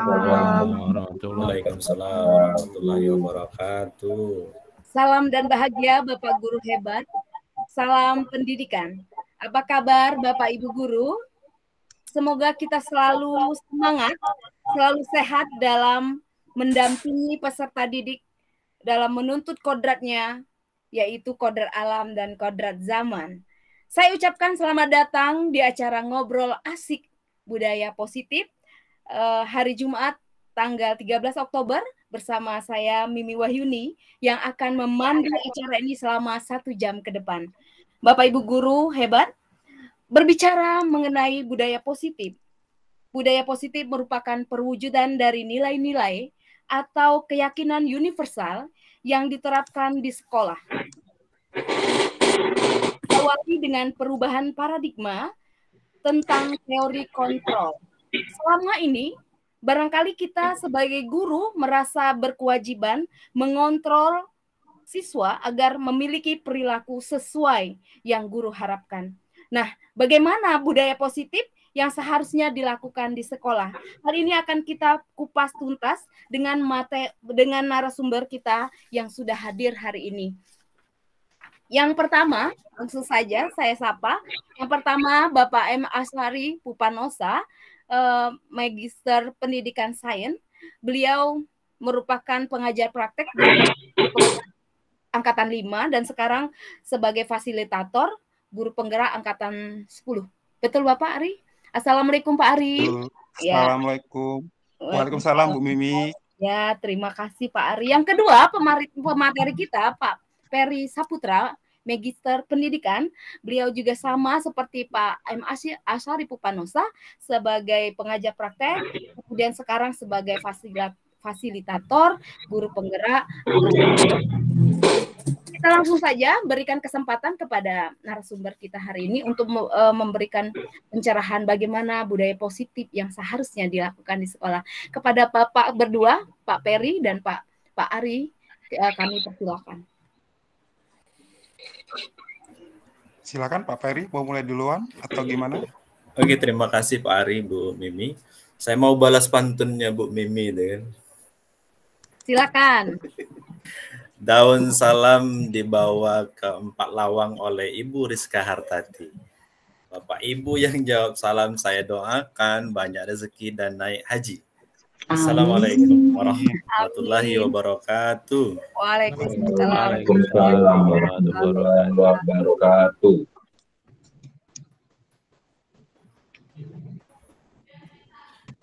Waalaikumsalam warahmatullahi wabarakatuh. Salam dan bahagia Bapak Guru hebat. Salam pendidikan. Apa kabar Bapak Ibu Guru? Semoga kita selalu semangat, selalu sehat dalam mendampingi peserta didik dalam menuntut kodratnya, yaitu kodrat alam dan kodrat zaman. Saya ucapkan selamat datang di acara Ngobrol Asik Budaya Positif hari Jumat tanggal 13 Oktober bersama saya Mimi Wahyuni yang akan memandu acara ini selama 1 jam ke depan. Bapak Ibu Guru hebat, berbicara mengenai budaya positif. Budaya positif merupakan perwujudan dari nilai-nilai atau keyakinan universal yang diterapkan di sekolah. Awali dengan perubahan paradigma tentang teori kontrol. Selama ini, barangkali kita sebagai guru merasa berkewajiban mengontrol siswa agar memiliki perilaku sesuai yang guru harapkan. Nah, bagaimana budaya positif yang seharusnya dilakukan di sekolah? Hal ini akan kita kupas tuntas dengan narasumber kita yang sudah hadir hari ini. Yang pertama, langsung saja saya sapa. Yang pertama, Bapak M. Asyari Pupanosa, Magister Pendidikan Sains. Beliau merupakan pengajar praktek di Angkatan 5 dan sekarang sebagai fasilitator guru penggerak Angkatan 10. Betul Bapak Ari? Assalamualaikum Pak Ari. Assalamualaikum. Waalaikumsalam Bu Mimi. Ya, terima kasih Pak Ari. Yang kedua, pemateri kita Pak Peri Saputra, Magister Pendidikan. Beliau juga sama seperti Pak M. Asyari Pupanosa sebagai pengajar praktek, kemudian sekarang sebagai fasilitator, guru penggerak. Kita langsung saja berikan kesempatan kepada narasumber kita hari ini untuk memberikan pencerahan bagaimana budaya positif yang seharusnya dilakukan di sekolah. Kepada Bapak berdua, Pak Peri dan Pak Ari, kami persilakan. Silakan Pak Peri, mau mulai duluan atau gimana? Oke, terima kasih Pak Ari, Bu Mimi. Saya mau balas pantunnya Bu Mimi dengan. Silakan. Daun salam dibawa ke 4 lawang oleh Ibu Rizka Hartati. Bapak Ibu yang jawab salam saya doakan banyak rezeki dan naik haji. Assalamualaikum warahmatullahi wabarakatuh. Waalaikumsalam warahmatullahi wabarakatuh.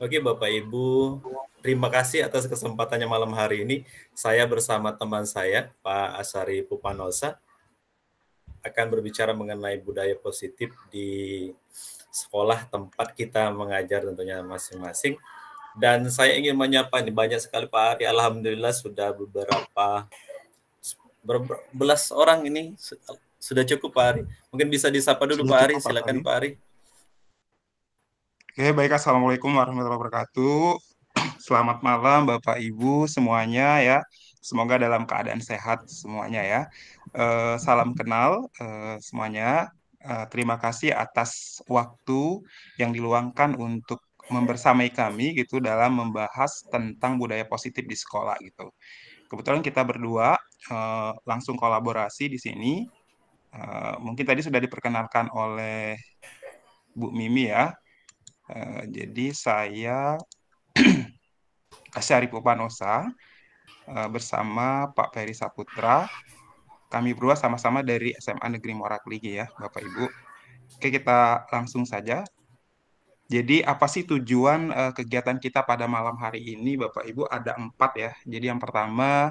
Oke Bapak Ibu, terima kasih atas kesempatannya malam hari ini. Saya bersama teman saya, Pak Asyari Pupanosa, akan berbicara mengenai budaya positif di sekolah tempat kita mengajar tentunya masing-masing. Dan saya ingin menyapa nih, banyak sekali Pak Ari, alhamdulillah sudah berbelas orang ini, sudah cukup Pak Ari. Mungkin bisa disapa dulu Pak Ari, silakan Pak Ari. Oke, baik. Assalamualaikum warahmatullahi wabarakatuh. Selamat malam Bapak Ibu semuanya ya. Semoga dalam keadaan sehat semuanya ya. Salam kenal semuanya. Terima kasih atas waktu yang diluangkan untuk membersamai kami gitu dalam membahas tentang budaya positif di sekolah gitu. Kebetulan kita berdua langsung kolaborasi di sini. Mungkin tadi sudah diperkenalkan oleh Bu Mimi ya. Jadi saya Asyari Pupanosa bersama Pak Peri Saputra. Kami berdua sama-sama dari SMA Negeri Morak Ligi ya, Bapak Ibu. Oke, kita langsung saja. Jadi apa sih tujuan kegiatan kita pada malam hari ini, Bapak Ibu? Ada 4 ya. Jadi yang pertama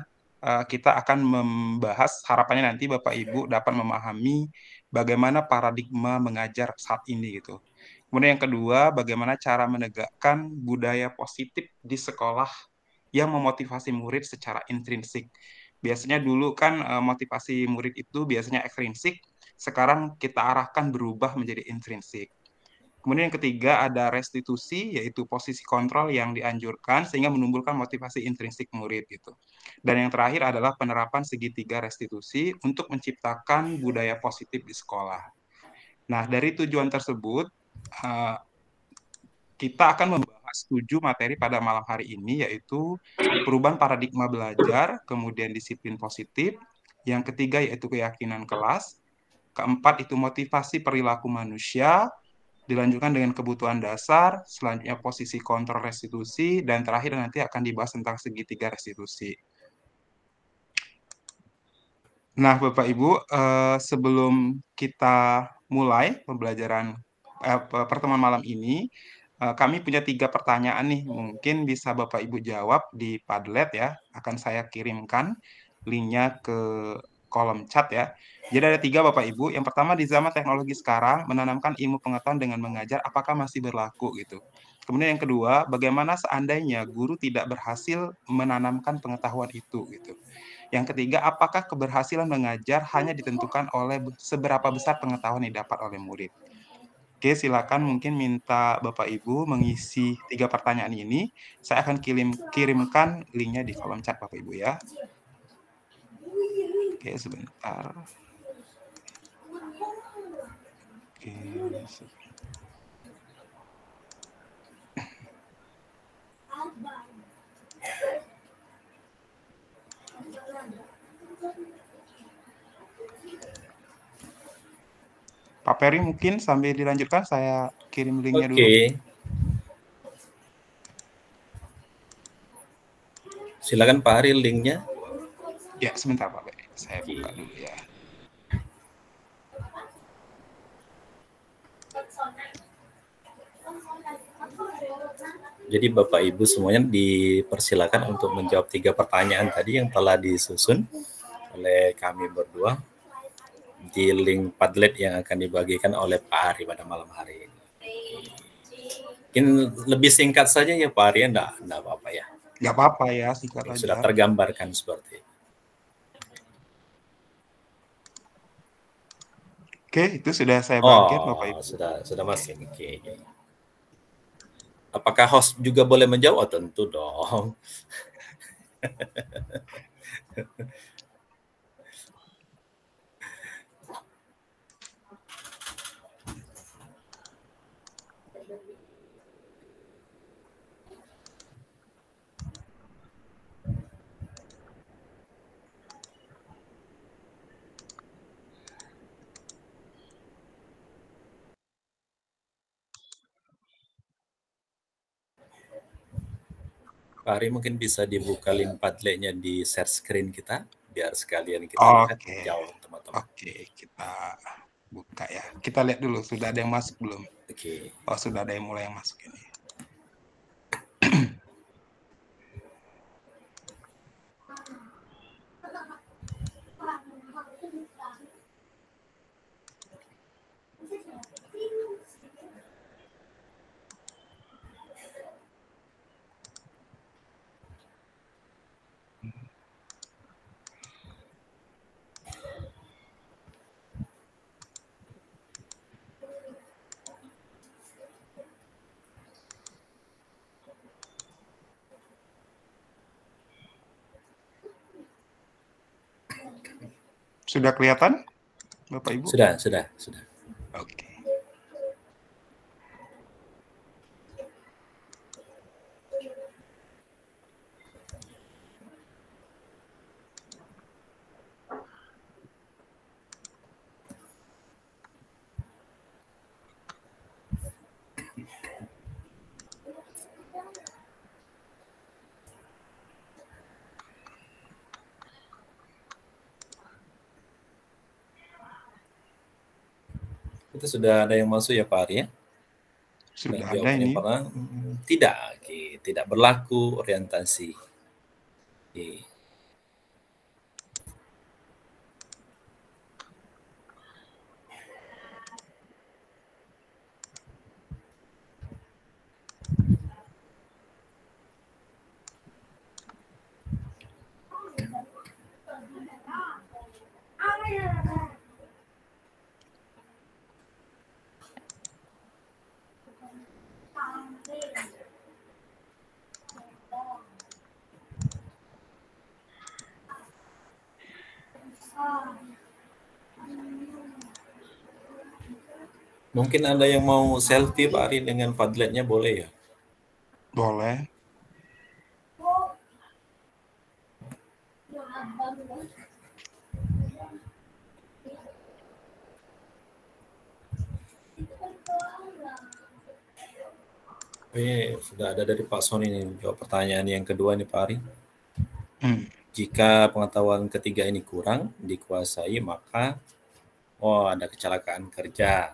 kita akan membahas, harapannya nanti Bapak Ibu dapat memahami bagaimana paradigma mengajar saat ini gitu. Kemudian yang kedua, bagaimana cara menegakkan budaya positif di sekolah yang memotivasi murid secara intrinsik. Biasanya dulu kan motivasi murid itu biasanya ekstrinsik, sekarang kita arahkan berubah menjadi intrinsik. Kemudian yang ketiga ada restitusi, yaitu posisi kontrol yang dianjurkan sehingga menumbuhkan motivasi intrinsik murid gitu. Dan yang terakhir adalah penerapan segitiga restitusi untuk menciptakan budaya positif di sekolah. Nah, dari tujuan tersebut kita akan membahas membahas 7 materi pada malam hari ini, yaitu perubahan paradigma belajar, kemudian disiplin positif, yang ketiga yaitu keyakinan kelas, keempat itu motivasi perilaku manusia, dilanjutkan dengan kebutuhan dasar, selanjutnya posisi kontrol restitusi, dan terakhir nanti akan dibahas tentang segitiga restitusi. Nah, Bapak Ibu, sebelum kita mulai pembelajaran pertemuan malam ini, kami punya 3 pertanyaan nih, mungkin bisa Bapak Ibu jawab di Padlet ya, akan saya kirimkan linknya ke kolom chat ya. Jadi ada 3 Bapak Ibu. Yang pertama, di zaman teknologi sekarang, menanamkan ilmu pengetahuan dengan mengajar, apakah masih berlaku gitu. Kemudian yang kedua, bagaimana seandainya guru tidak berhasil menanamkan pengetahuan itu gitu. Yang ketiga, apakah keberhasilan mengajar hanya ditentukan oleh seberapa besar pengetahuan yang didapat oleh murid. Oke, silakan mungkin minta Bapak Ibu mengisi 3 pertanyaan ini. Saya akan kirimkan linknya di kolom chat Bapak Ibu ya. Oke, sebentar. Oke, Pak Peri mungkin sambil dilanjutkan saya kirim linknya dulu. Silakan Pak Ari linknya. Ya, sebentar Pak Peri. Saya buka dulu ya. Jadi Bapak Ibu semuanya dipersilakan untuk menjawab 3 pertanyaan tadi yang telah disusun oleh kami berdua di link Padlet yang akan dibagikan oleh Pak Ari pada malam hari ini. Mungkin lebih singkat saja ya Pak Ari, enggak apa-apa ya. Enggak apa-apa ya, singkat aja. Sudah tergambarkan seperti itu. Oke, itu sudah saya bagikan Bapak Ibu. Sudah masuk. Oke. Apakah host juga boleh menjawab? Tentu dong. Pak Ari mungkin bisa dibuka link Padlet-nya di share screen kita biar sekalian kita lihat jawab teman-teman. Oke, kita buka ya. Kita lihat dulu sudah ada yang masuk belum? Oke. Oh, sudah ada yang mulai yang masuk ini. Sudah kelihatan, Bapak Ibu? Sudah. Oke. Itu sudah ada yang masuk ya Pak Ari ya? Sudah ada ini. Tidak berlaku orientasi. Oke. Mungkin ada yang mau selfie Pak Ari dengan Padlet-nya boleh ya? Boleh. Ini sudah ada dari Pak Sony nih, jawab pertanyaan yang kedua nih Pak Ari. Jika pengetahuan ketiga ini kurang dikuasai, maka ada kecelakaan kerja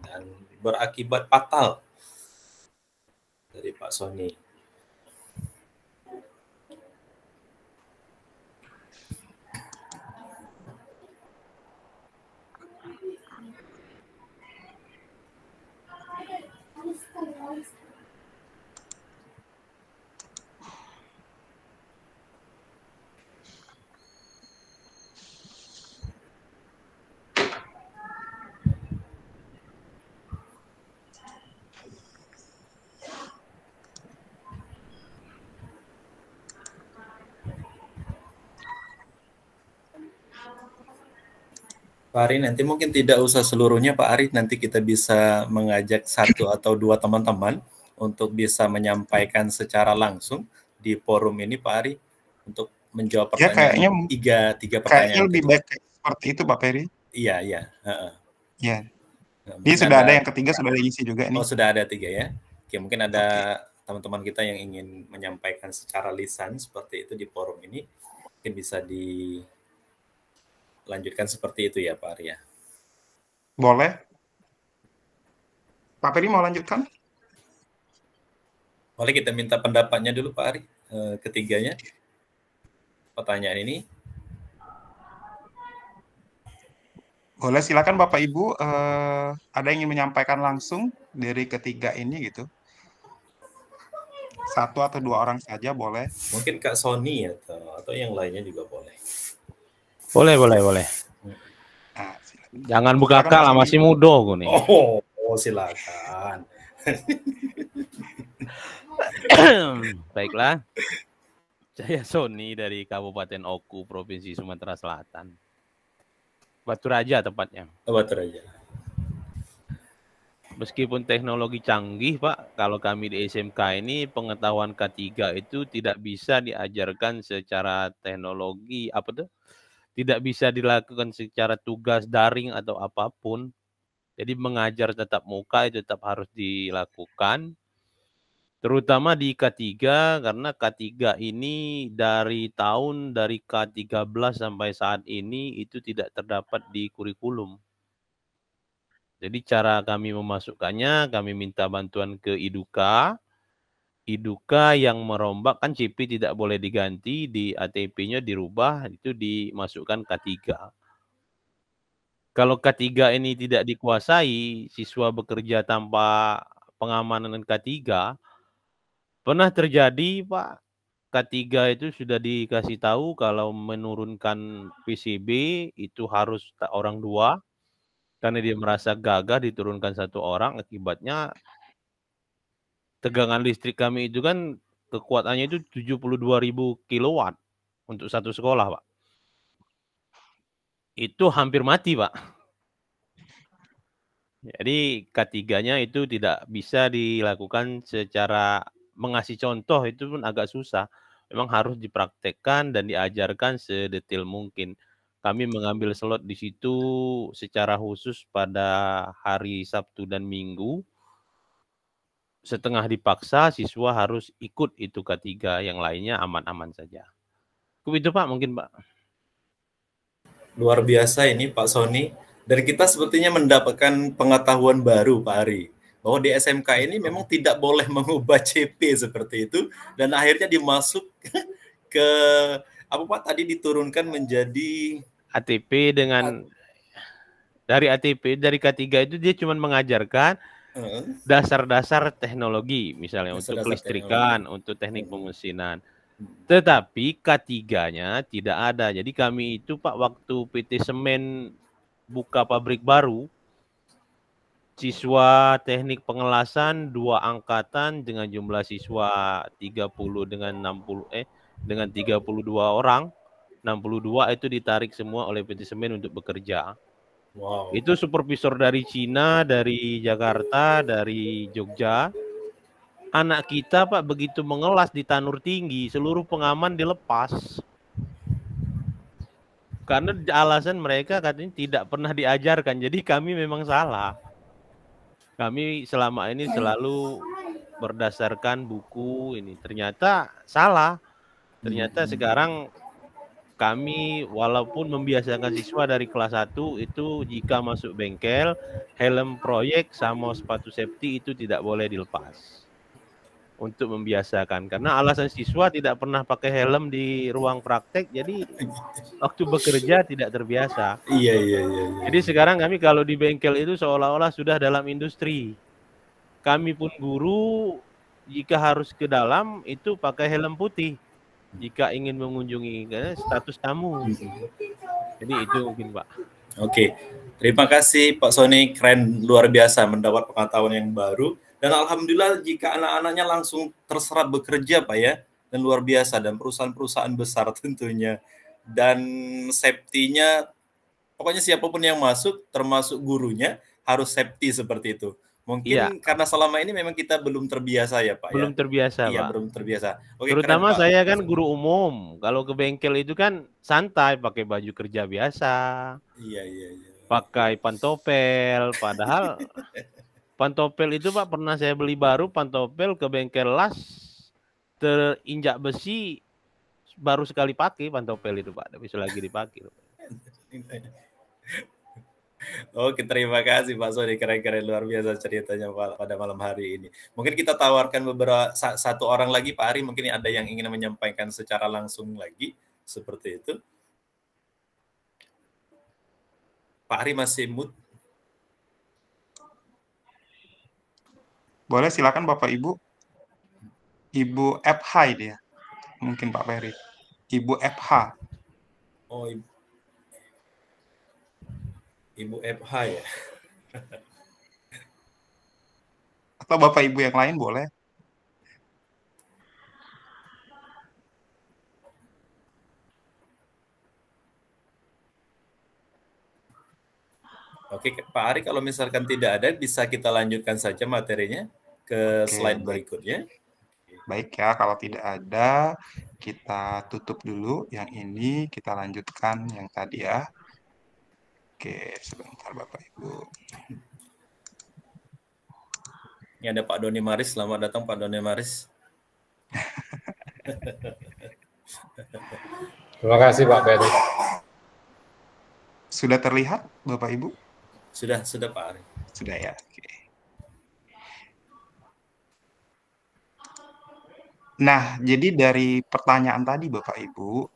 dan berakibat fatal dari Pak Sony. Pak Ari, nanti mungkin tidak usah seluruhnya Pak Ari, nanti kita bisa mengajak satu atau dua teman-teman untuk bisa menyampaikan secara langsung di forum ini Pak Ari, untuk menjawab pertanyaan tiga pertanyaan. Kayaknya lebih baik seperti itu Pak Peri. Iya. Iya. Ini sudah ada yang ketiga, sudah ada isi juga nih. Oh, sudah ada 3 ya. Oke, mungkin ada teman-teman kita yang ingin menyampaikan secara lisan seperti itu di forum ini, mungkin bisa dilanjutkan seperti itu ya Pak Arya. Boleh. Pak Peri mau lanjutkan? Boleh kita minta pendapatnya dulu Pak Ari, ketiganya pertanyaan ini. Boleh, silakan Bapak Ibu, ada yang ingin menyampaikan langsung dari ketiga ini gitu. 1 atau 2 orang saja boleh. Mungkin Kak Sony atau yang lainnya juga boleh. Boleh. Nah, jangan buka akal, masih muda aku nih. Oh, silakan. Baiklah. Saya Sony dari Kabupaten Oku, Provinsi Sumatera Selatan. Batu Raja tepatnya. Batu Raja. Meskipun teknologi canggih, Pak, kalau kami di SMK ini pengetahuan K3 itu tidak bisa diajarkan secara teknologi, tidak bisa dilakukan secara tugas daring atau apapun. Jadi mengajar tatap muka itu tetap harus dilakukan. Terutama di K3, karena K3 ini dari K13 sampai saat ini itu tidak terdapat di kurikulum. Jadi cara kami memasukkannya, kami minta bantuan ke IDUKA. IDUKA yang merombak, kan CP tidak boleh diganti, di ATP-nya dirubah, itu dimasukkan K3. Kalau K3 ini tidak dikuasai, siswa bekerja tanpa pengamanan K3, pernah terjadi Pak, K3 itu sudah dikasih tahu kalau menurunkan PCB itu harus orang 2, karena dia merasa gagah diturunkan 1 orang, akibatnya tegangan listrik kami itu kan kekuatannya itu 72.000 kilowatt untuk 1 sekolah Pak. Itu hampir mati Pak. Jadi K3-nya itu tidak bisa dilakukan secara mengasih contoh, itu pun agak susah. Memang harus dipraktekkan dan diajarkan sedetail mungkin. Kami mengambil slot di situ secara khusus pada hari Sabtu dan Minggu. Setengah dipaksa, siswa harus ikut itu K3, yang lainnya aman-aman saja. Itu Pak mungkin Pak. Luar biasa ini Pak Sony. Dan kita sepertinya mendapatkan pengetahuan baru Pak Ari, bahwa di SMK ini memang tidak boleh mengubah CP seperti itu, dan akhirnya dimasuk ke apa Pak tadi, diturunkan menjadi ATP dengan dari ATP, dari K3 itu dia cuma mengajarkan dasar-dasar teknologi, misalnya untuk kelistrikan, untuk teknik pemesinan. Tetapi K3-nya tidak ada. Jadi kami itu Pak, waktu PT Semen buka pabrik baru, siswa teknik pengelasan 2 angkatan dengan jumlah siswa 30 dengan 32 orang, 62 itu ditarik semua oleh PT Semen untuk bekerja. Wow. Itu supervisor dari Cina, dari Jakarta, dari Jogja. Anak kita Pak begitu mengelas di Tanur Tinggi, seluruh pengaman dilepas. Karena alasan mereka katanya tidak pernah diajarkan, jadi kami memang salah. Kami selama ini selalu berdasarkan buku ini, ternyata salah. Ternyata sekarang kami walaupun membiasakan siswa dari kelas 1 itu jika masuk bengkel, helm proyek sama sepatu safety itu tidak boleh dilepas. Untuk membiasakan, karena alasan siswa tidak pernah pakai helm di ruang praktek, jadi waktu bekerja tidak terbiasa. Iya. Jadi sekarang kami kalau di bengkel itu seolah-olah sudah dalam industri. Kami pun guru, jika harus ke dalam itu pakai helm putih. Jika ingin mengunjungi status tamu. Jadi itu mungkin Pak. Oke, terima kasih Pak Sony, keren luar biasa mendapat pengetahuan yang baru. Dan alhamdulillah jika anak-anaknya langsung terserap bekerja Pak ya, dan luar biasa, dan perusahaan-perusahaan besar tentunya. Dan safety-nya, pokoknya siapapun yang masuk, termasuk gurunya, harus safety seperti itu. Mungkin karena selama ini memang kita belum terbiasa ya Pak belum terbiasa Iya, Pak. belum terbiasa. Oke, terutama keren, Pak. Saya kan guru umum. Kalau ke bengkel itu kan santai, pakai baju kerja biasa. Iya. Pakai pantopel, padahal pantopel itu Pak pernah saya beli baru pantopel ke bengkel las, terinjak besi, baru sekali pakai pantopel itu Pak, tapi lagi dipakai. Oke, terima kasih Pak Sony, keren-keren luar biasa ceritanya pada malam hari ini. Mungkin kita tawarkan beberapa satu orang lagi Pak Ari, mungkin ada yang ingin menyampaikan secara langsung lagi seperti itu. Pak Ari masih mute. Boleh, silakan Bapak Ibu. Ibu FH dia. Mungkin Pak Ferry. Ibu FH. Oh, Ibu FH ya. Atau Bapak Ibu yang lain boleh. Oke, Pak Ari, kalau misalkan tidak ada, bisa kita lanjutkan saja materinya ke slide berikutnya. Baik ya, kalau tidak ada, kita tutup dulu yang ini, kita lanjutkan yang tadi ya. Oke, sebentar Bapak Ibu. Ini ada Pak Doni Maris, selamat datang Pak Doni Maris. Terima kasih Pak Ferry. Sudah terlihat Bapak Ibu? Sudah Pak Ari. Sudah ya, oke. Nah, jadi dari pertanyaan tadi Bapak Ibu,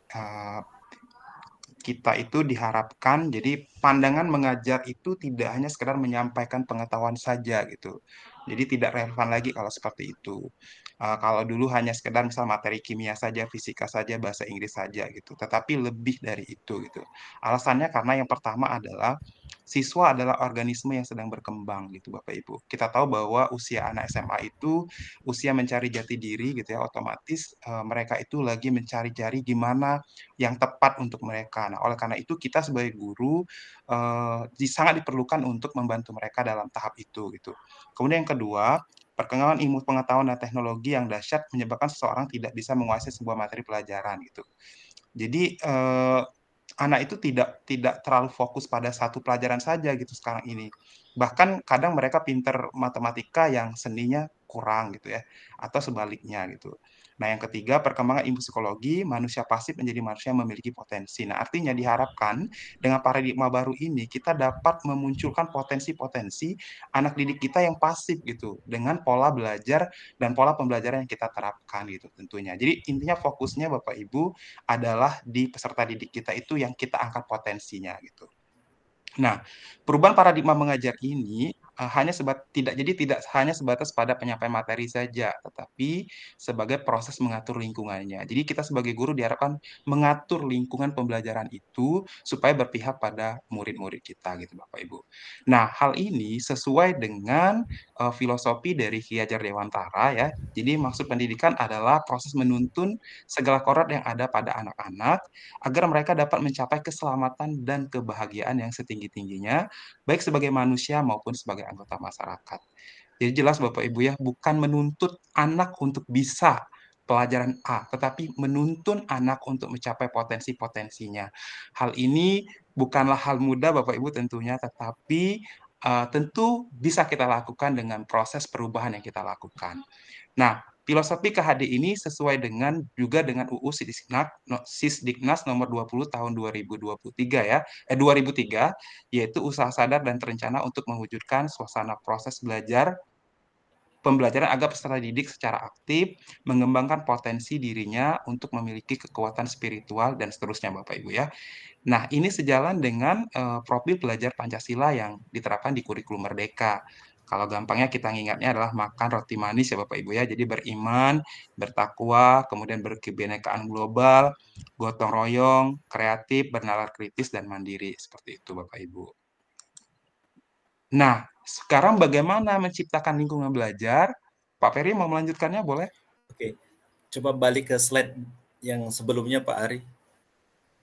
kita itu diharapkan, jadi pandangan mengajar itu tidak hanya sekedar menyampaikan pengetahuan saja gitu. Jadi tidak relevan lagi kalau seperti itu. Kalau dulu hanya sekedar misal materi kimia saja, fisika saja, bahasa Inggris saja gitu. Tetapi lebih dari itu gitu. Alasannya karena yang pertama adalah siswa adalah organisme yang sedang berkembang gitu Bapak Ibu. Kita tahu bahwa usia anak SMA itu usia mencari jati diri gitu ya, otomatis mereka itu lagi mencari-cari gimana yang tepat untuk mereka. Nah, oleh karena itu kita sebagai guru sangat diperlukan untuk membantu mereka dalam tahap itu gitu. Kemudian yang kedua, perkembangan ilmu pengetahuan dan teknologi yang dahsyat menyebabkan seseorang tidak bisa menguasai sebuah materi pelajaran gitu. Jadi anak itu tidak terlalu fokus pada satu pelajaran saja gitu sekarang ini. Bahkan kadang mereka pinter matematika yang seninya kurang gitu ya, atau sebaliknya gitu. Nah, yang ketiga, perkembangan ilmu psikologi, manusia pasif menjadi manusia yang memiliki potensi. Nah, artinya diharapkan dengan paradigma baru ini kita dapat memunculkan potensi-potensi anak didik kita yang pasif gitu, dengan pola belajar dan pola pembelajaran yang kita terapkan gitu tentunya. Jadi intinya fokusnya Bapak Ibu adalah di peserta didik kita itu yang kita angkat potensinya gitu. Nah, perubahan paradigma mengajar ini tidak hanya sebatas pada penyampaian materi saja, tetapi sebagai proses mengatur lingkungannya. Jadi kita sebagai guru diharapkan mengatur lingkungan pembelajaran itu supaya berpihak pada murid-murid kita gitu Bapak Ibu. Nah, hal ini sesuai dengan filosofi dari Ki Hajar Dewantara ya. Jadi maksud pendidikan adalah proses menuntun segala kodrat yang ada pada anak-anak agar mereka dapat mencapai keselamatan dan kebahagiaan yang setinggi-tingginya, baik sebagai manusia maupun sebagai anggota masyarakat. Jadi jelas Bapak Ibu ya, bukan menuntut anak untuk bisa pelajaran A, tetapi menuntun anak untuk mencapai potensi-potensinya. Hal ini bukanlah hal mudah Bapak Ibu tentunya, tetapi tentu bisa kita lakukan dengan proses perubahan yang kita lakukan. Nah, filosofi KHD ini sesuai juga dengan UU Sisdiknas nomor 20 tahun 2023 ya, 2003, yaitu usaha sadar dan terencana untuk mewujudkan suasana proses pembelajaran agar peserta didik secara aktif mengembangkan potensi dirinya untuk memiliki kekuatan spiritual dan seterusnya Bapak Ibu ya. Nah, ini sejalan dengan profil belajar Pancasila yang diterapkan di kurikulum Merdeka. Kalau gampangnya kita ingatnya adalah makan roti manis ya Bapak Ibu ya. Jadi beriman, bertakwa, kemudian berkebinekaan global, gotong royong, kreatif, bernalar kritis, dan mandiri. Seperti itu Bapak Ibu. Nah, sekarang bagaimana menciptakan lingkungan belajar? Pak Ferry mau melanjutkannya boleh? Oke, coba balik ke slide yang sebelumnya Pak Ari.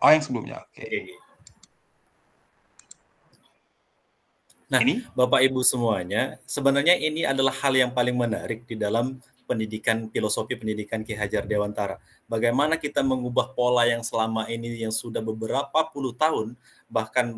Oh, yang sebelumnya. Oke. Nah, ini Bapak Ibu semuanya, sebenarnya ini adalah hal yang paling menarik di dalam pendidikan, filosofi pendidikan Ki Hajar Dewantara. Bagaimana kita mengubah pola yang selama ini yang sudah beberapa puluh tahun, bahkan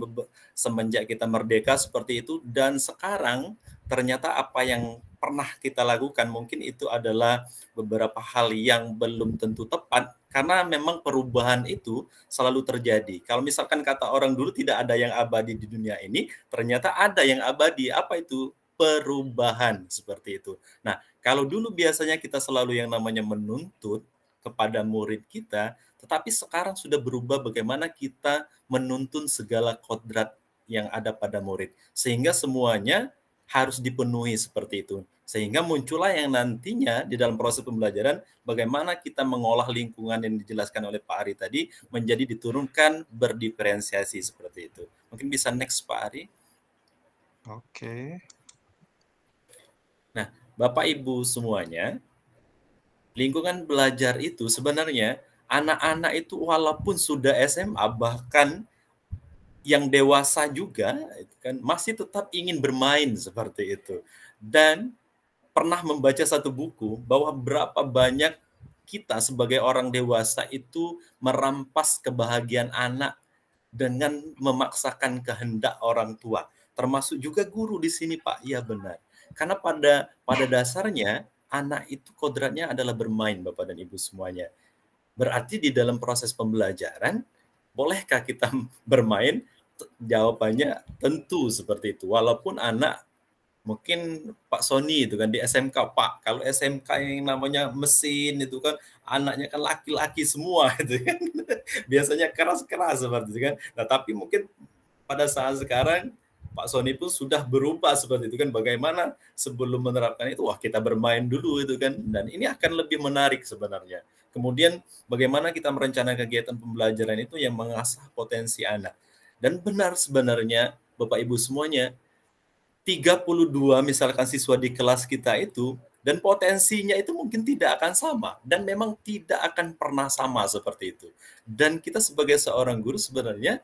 semenjak kita merdeka seperti itu, dan sekarang ternyata apa yang pernah kita lakukan mungkin itu adalah beberapa hal yang belum tentu tepat, karena memang perubahan itu selalu terjadi. Kalau misalkan kata orang dulu tidak ada yang abadi di dunia ini, ternyata ada yang abadi. Apa itu? Perubahan, seperti itu. Nah, kalau dulu biasanya kita selalu yang namanya menuntut kepada murid kita, tetapi sekarang sudah berubah bagaimana kita menuntun segala kodrat yang ada pada murid. Sehingga semuanya harus dipenuhi seperti itu. Sehingga muncullah yang nantinya di dalam proses pembelajaran bagaimana kita mengolah lingkungan yang dijelaskan oleh Pak Ari tadi menjadi diturunkan berdiferensiasi seperti itu. Mungkin bisa next Pak Ari. Oke. Nah, Bapak Ibu semuanya, lingkungan belajar itu sebenarnya anak-anak itu walaupun sudah SMA bahkan yang dewasa juga kan masih tetap ingin bermain seperti itu. Dan pernah membaca satu buku bahwa berapa banyak kita sebagai orang dewasa itu merampas kebahagiaan anak dengan memaksakan kehendak orang tua. Termasuk juga guru di sini Pak, iya benar. Karena pada dasarnya anak itu kodratnya adalah bermain Bapak dan Ibu semuanya. Berarti di dalam proses pembelajaran, bolehkah kita bermain? Jawabannya tentu seperti itu. Walaupun anak mungkin Pak Sony itu kan di SMK, Pak, kalau SMK yang namanya mesin itu kan anaknya kan laki-laki semua itu kan. Biasanya keras-keras seperti itu kan. Nah, tapi mungkin pada saat sekarang Pak Sony pun sudah berubah seperti itu kan. Bagaimana sebelum menerapkan itu, wah kita bermain dulu itu kan. Dan ini akan lebih menarik sebenarnya. Kemudian bagaimana kita merencanakan kegiatan pembelajaran itu yang mengasah potensi anak. Dan benar sebenarnya Bapak Ibu semuanya, 32 misalkan siswa di kelas kita itu, dan potensinya itu mungkin tidak akan sama. Dan memang tidak akan pernah sama seperti itu. Dan kita sebagai seorang guru sebenarnya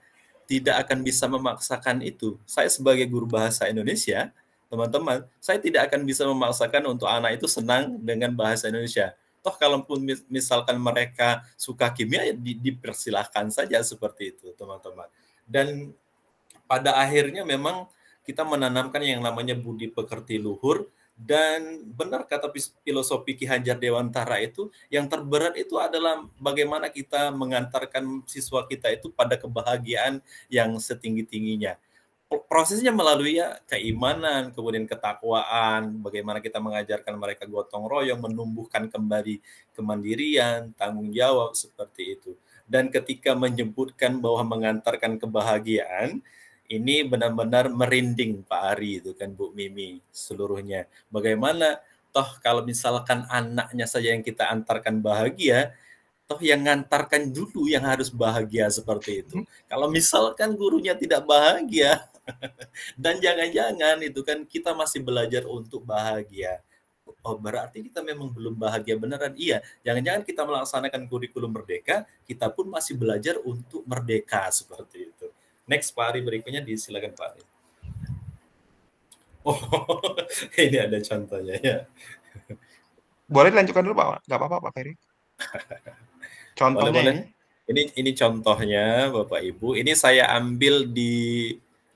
tidak akan bisa memaksakan itu. Saya sebagai guru bahasa Indonesia, teman-teman, saya tidak akan bisa memaksakan untuk anak itu senang dengan bahasa Indonesia. Toh kalaupun misalkan mereka suka kimia, ya dipersilahkan saja seperti itu, teman-teman. Dan pada akhirnya memang kita menanamkan yang namanya budi pekerti luhur. Dan benar kata filosofi Ki Hajar Dewantara itu, yang terberat itu adalah bagaimana kita mengantarkan siswa kita itu pada kebahagiaan yang setinggi-tingginya. Prosesnya melalui ya keimanan, kemudian ketakwaan, bagaimana kita mengajarkan mereka gotong royong, menumbuhkan kembali kemandirian, tanggung jawab, seperti itu. Dan ketika menyebutkan bahwa mengantarkan kebahagiaan, ini benar-benar merinding Pak Ari itu kan, Bu Mimi, seluruhnya. Bagaimana toh kalau misalkan anaknya saja yang kita antarkan bahagia, toh yang ngantarkan dulu yang harus bahagia seperti itu. Kalau misalkan gurunya tidak bahagia, dan jangan-jangan itu kan kita masih belajar untuk bahagia. Oh, berarti kita memang belum bahagia beneran. Iya, jangan-jangan kita melaksanakan kurikulum merdeka, kita pun masih belajar untuk merdeka seperti itu. Next Pak Ari berikutnya, disilakan Pak Ari. Oh, ini ada contohnya ya. Boleh dilanjutkan dulu Pak? Nggak apa-apa Pak Ferry. Contohnya Boleh. Ini contohnya Bapak Ibu. Ini saya ambil di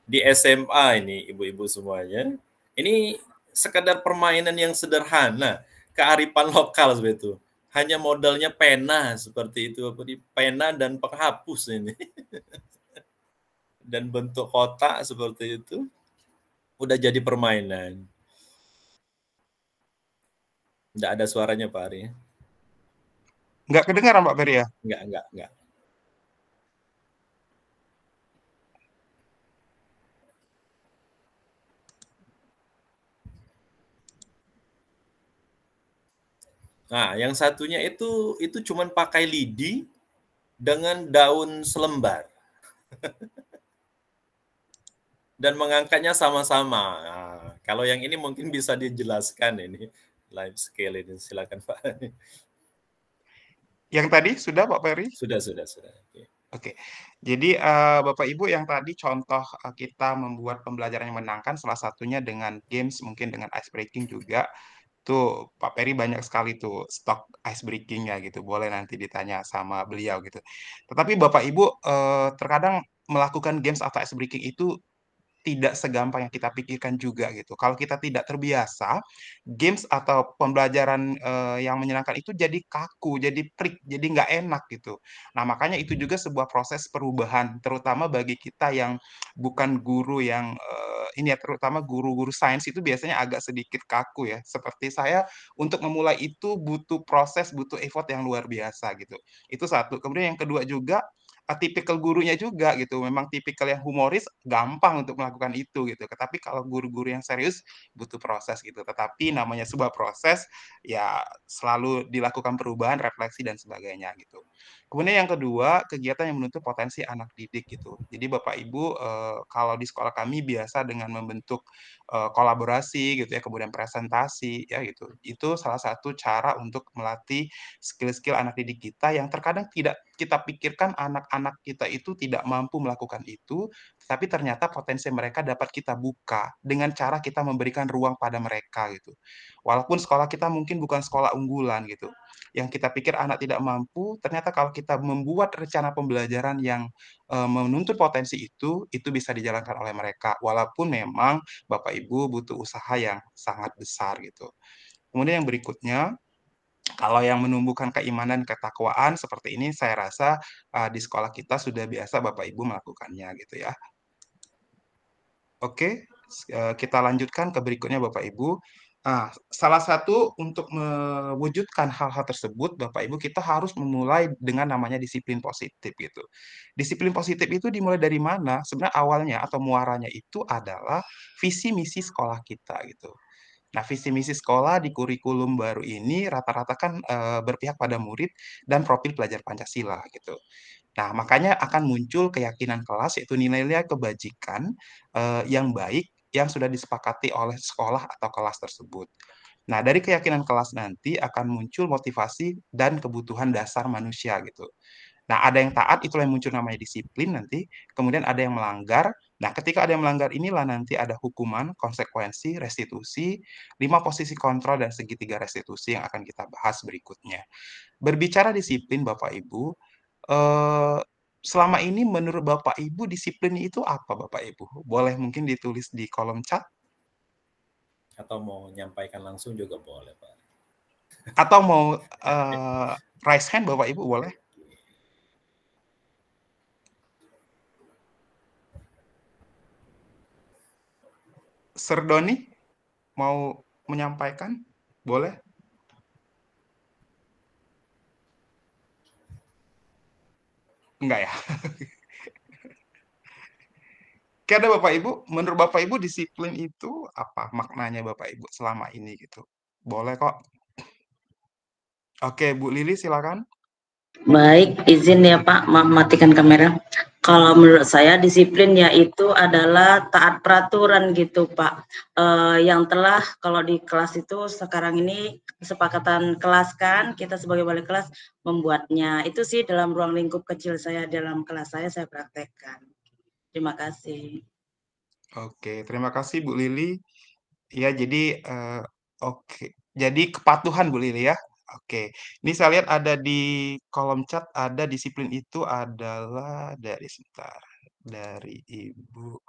SMA ini ibu-ibu semuanya. Ini sekedar permainan yang sederhana, kearifan lokal seperti itu. Hanya modalnya pena seperti itu, pena dan penghapus ini. Dan bentuk kotak seperti itu udah jadi permainan. Nggak ada suaranya Pak Ari. Nggak kedengaran Pak Ferry ya? Nggak. Nah, yang satunya itu cuman pakai lidi dengan daun selembar. Dan mengangkatnya sama-sama. Nah, kalau yang ini mungkin bisa dijelaskan ini live scale ini, silakan Pak. Yang tadi sudah Pak Ferry? Sudah. Oke, jadi Bapak Ibu yang tadi contoh kita membuat pembelajaran yang menyenangkan, salah satunya dengan games, mungkin dengan ice breaking juga. Tuh Pak Ferry banyak sekali tuh stok ice breaking-nya gitu, boleh nanti ditanya sama beliau gitu. Tetapi Bapak Ibu terkadang melakukan games atau ice breaking itu tidak segampang yang kita pikirkan juga gitu. Kalau kita tidak terbiasa, games atau pembelajaran yang menyenangkan itu jadi kaku, jadi trik, jadi nggak enak gitu. Nah, makanya itu juga sebuah proses perubahan, terutama bagi kita yang bukan guru yang ini ya, terutama guru-guru sains itu biasanya agak sedikit kaku ya. Seperti saya, untuk memulai itu butuh proses, butuh effort yang luar biasa gitu. Itu satu. Kemudian yang kedua juga, tipikal gurunya juga gitu. Memang tipikal yang humoris gampang untuk melakukan itu gitu. Tetapi kalau guru-guru yang serius butuh proses gitu. Tetapi namanya sebuah proses ya selalu dilakukan perubahan, refleksi dan sebagainya gitu. Kemudian yang kedua, kegiatan yang menuntut potensi anak didik gitu. Jadi Bapak Ibu kalau di sekolah kami biasa dengan membentuk kolaborasi gitu ya, kemudian presentasi ya gitu. Itu salah satu cara untuk melatih skill-skill anak didik kita yang terkadang tidak kita pikirkan anak-anak kita itu tidak mampu melakukan itu, tapi ternyata potensi mereka dapat kita buka dengan cara kita memberikan ruang pada mereka gitu. Walaupun sekolah kita mungkin bukan sekolah unggulan gitu. Yang kita pikir anak tidak mampu, ternyata kalau kita membuat rencana pembelajaran yang menuntut potensi itu bisa dijalankan oleh mereka. Walaupun memang Bapak Ibu butuh usaha yang sangat besar gitu. Kemudian yang berikutnya, kalau yang menumbuhkan keimanan, ketakwaan seperti ini, saya rasa di sekolah kita sudah biasa Bapak Ibu melakukannya gitu ya. Oke, kita lanjutkan ke berikutnya Bapak Ibu. Nah, salah satu untuk mewujudkan hal-hal tersebut, Bapak Ibu, kita harus memulai dengan namanya disiplin positif gitu. Disiplin positif itu dimulai dari mana? Sebenarnya awalnya atau muaranya itu adalah visi misi sekolah kita gitu. Nah, visi misi sekolah di kurikulum baru ini rata-rata kan berpihak pada murid dan profil pelajar Pancasila gitu. Nah, makanya akan muncul keyakinan kelas, yaitu nilai-nilai kebajikan yang baik yang sudah disepakati oleh sekolah atau kelas tersebut. Nah, dari keyakinan kelas nanti akan muncul motivasi dan kebutuhan dasar manusia gitu. Nah, ada yang taat, itulah yang muncul namanya disiplin nanti. Kemudian ada yang melanggar. Nah, ketika ada yang melanggar inilah nanti ada hukuman, konsekuensi, restitusi, 5 posisi kontrol, dan segitiga restitusi yang akan kita bahas berikutnya. Berbicara disiplin, Bapak Ibu, selama ini menurut Bapak Ibu disiplin itu apa Bapak Ibu? Boleh mungkin ditulis di kolom chat Atau mau menyampaikan langsung juga boleh Pak. atau mau raise hand Bapak Ibu boleh? Sir Doni mau menyampaikan? Boleh? Enggak ya? Oke, ada Bapak Ibu, menurut Bapak Ibu disiplin itu apa maknanya Bapak Ibu selama ini gitu? Boleh kok. Oke, Bu Lili silakan. Baik, izin ya Pak, matikan kamera. Kalau menurut saya disiplin yaitu adalah taat peraturan gitu Pak. Yang telah kalau di kelas itu sekarang ini kesepakatan kelas kan, kita sebagai wali kelas membuatnya. Itu sih dalam ruang lingkup kecil saya, dalam kelas saya praktekkan. Terima kasih. Oke, terima kasih Bu Lili. Ya, jadi oke. Jadi kepatuhan Bu Lili ya. Oke. Ini saya lihat ada di kolom chat ada disiplin itu adalah dari sebentar. Dari Ibu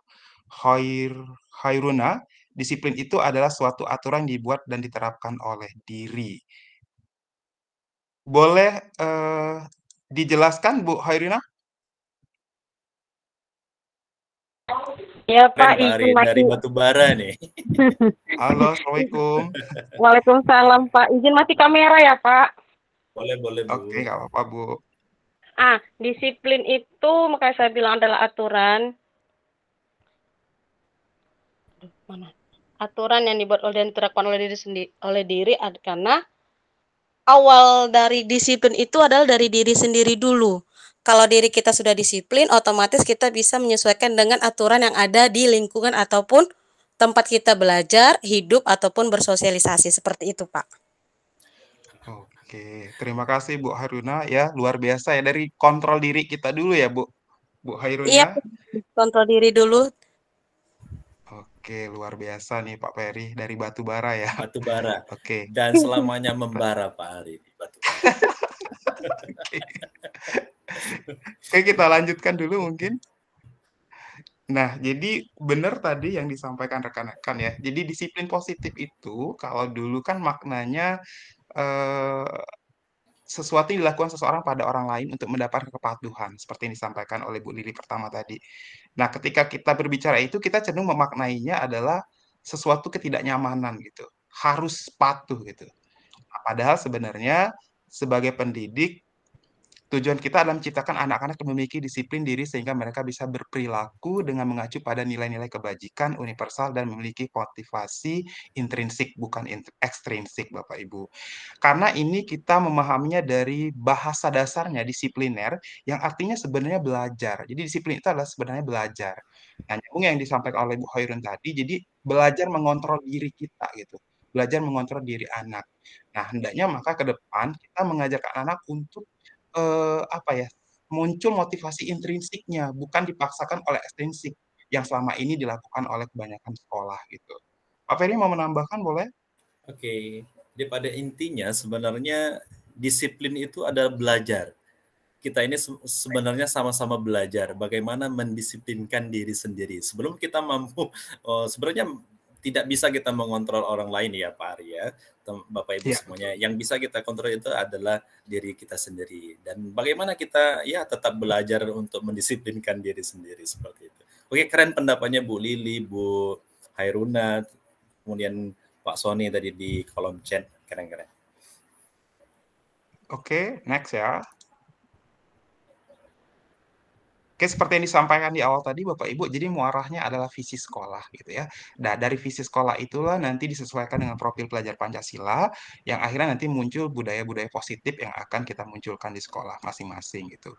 Hoir Hairuna, disiplin itu adalah suatu aturan yang dibuat dan diterapkan oleh diri. Boleh dijelaskan Bu Hairuna? Ya Keren Pak, Pak Ari, izin dari mati. Batubara nih. Halo, Assalamualaikum. Waalaikumsalam Pak. Izin mati kamera ya Pak. Boleh, boleh Bu. Oke, nggak apa-apa Bu. Disiplin itu makanya saya bilang adalah aturan. Mana? Aturan yang dibuat oleh dan diterapkan oleh diri sendiri, karena awal dari disiplin itu adalah dari diri sendiri dulu. Kalau diri kita sudah disiplin, otomatis kita bisa menyesuaikan dengan aturan yang ada di lingkungan ataupun tempat kita belajar, hidup, ataupun bersosialisasi. Seperti itu, Pak. Oke, terima kasih Bu Haruna ya, luar biasa ya, dari kontrol diri kita dulu ya Bu Haruna. Iya, kontrol diri dulu. Oke, luar biasa nih Pak Peri dari Batubara ya. Batubara. Oke. Dan selamanya membara Pak Ari di Batubara. Oke, kita lanjutkan dulu mungkin. Nah, jadi benar tadi yang disampaikan rekan-rekan ya. Jadi disiplin positif itu kalau dulu kan maknanya sesuatu yang dilakukan seseorang pada orang lain untuk mendapatkan kepatuhan, seperti yang disampaikan oleh Bu Lili pertama tadi. Nah, ketika kita berbicara itu, kita cenderung memaknainya adalah sesuatu ketidaknyamanan gitu, harus patuh gitu. Nah, padahal sebenarnya sebagai pendidik, tujuan kita adalah menciptakan anak-anak yang memiliki disiplin diri sehingga mereka bisa berperilaku dengan mengacu pada nilai-nilai kebajikan universal dan memiliki motivasi intrinsik, bukan ekstrinsik, Bapak Ibu. Karena ini kita memahaminya dari bahasa dasarnya disipliner, yang artinya sebenarnya belajar. Jadi disiplin itu adalah sebenarnya belajar. Nah, nyambung yang disampaikan oleh Bu Hoirun tadi, jadi belajar mengontrol diri kita gitu. Belajar mengontrol diri anak. Nah, hendaknya maka ke depan kita mengajarkan anak untuk apa ya, muncul motivasi intrinsiknya, bukan dipaksakan oleh ekstrinsik yang selama ini dilakukan oleh kebanyakan sekolah gitu. Pak Ferry mau menambahkan boleh? Oke, jadi pada intinya sebenarnya disiplin itu adalah belajar. Kita ini sebenarnya sama-sama belajar bagaimana mendisiplinkan diri sendiri. Sebelum kita mampu, sebenarnya tidak bisa kita mengontrol orang lain ya Pak Ari ya, Bapak Ibu semuanya. Yang bisa kita kontrol itu adalah diri kita sendiri. Dan bagaimana kita ya tetap belajar untuk mendisiplinkan diri sendiri seperti itu. Oke, keren pendapatnya Bu Lili, Bu Hairuna, kemudian Pak Sony tadi di kolom chat, keren-keren. Oke, next ya. Oke, seperti yang disampaikan di awal tadi Bapak Ibu, jadi muaranya adalah visi sekolah gitu ya. Nah, dari visi sekolah itulah nanti disesuaikan dengan profil pelajar Pancasila, yang akhirnya nanti muncul budaya-budaya positif yang akan kita munculkan di sekolah masing-masing gitu.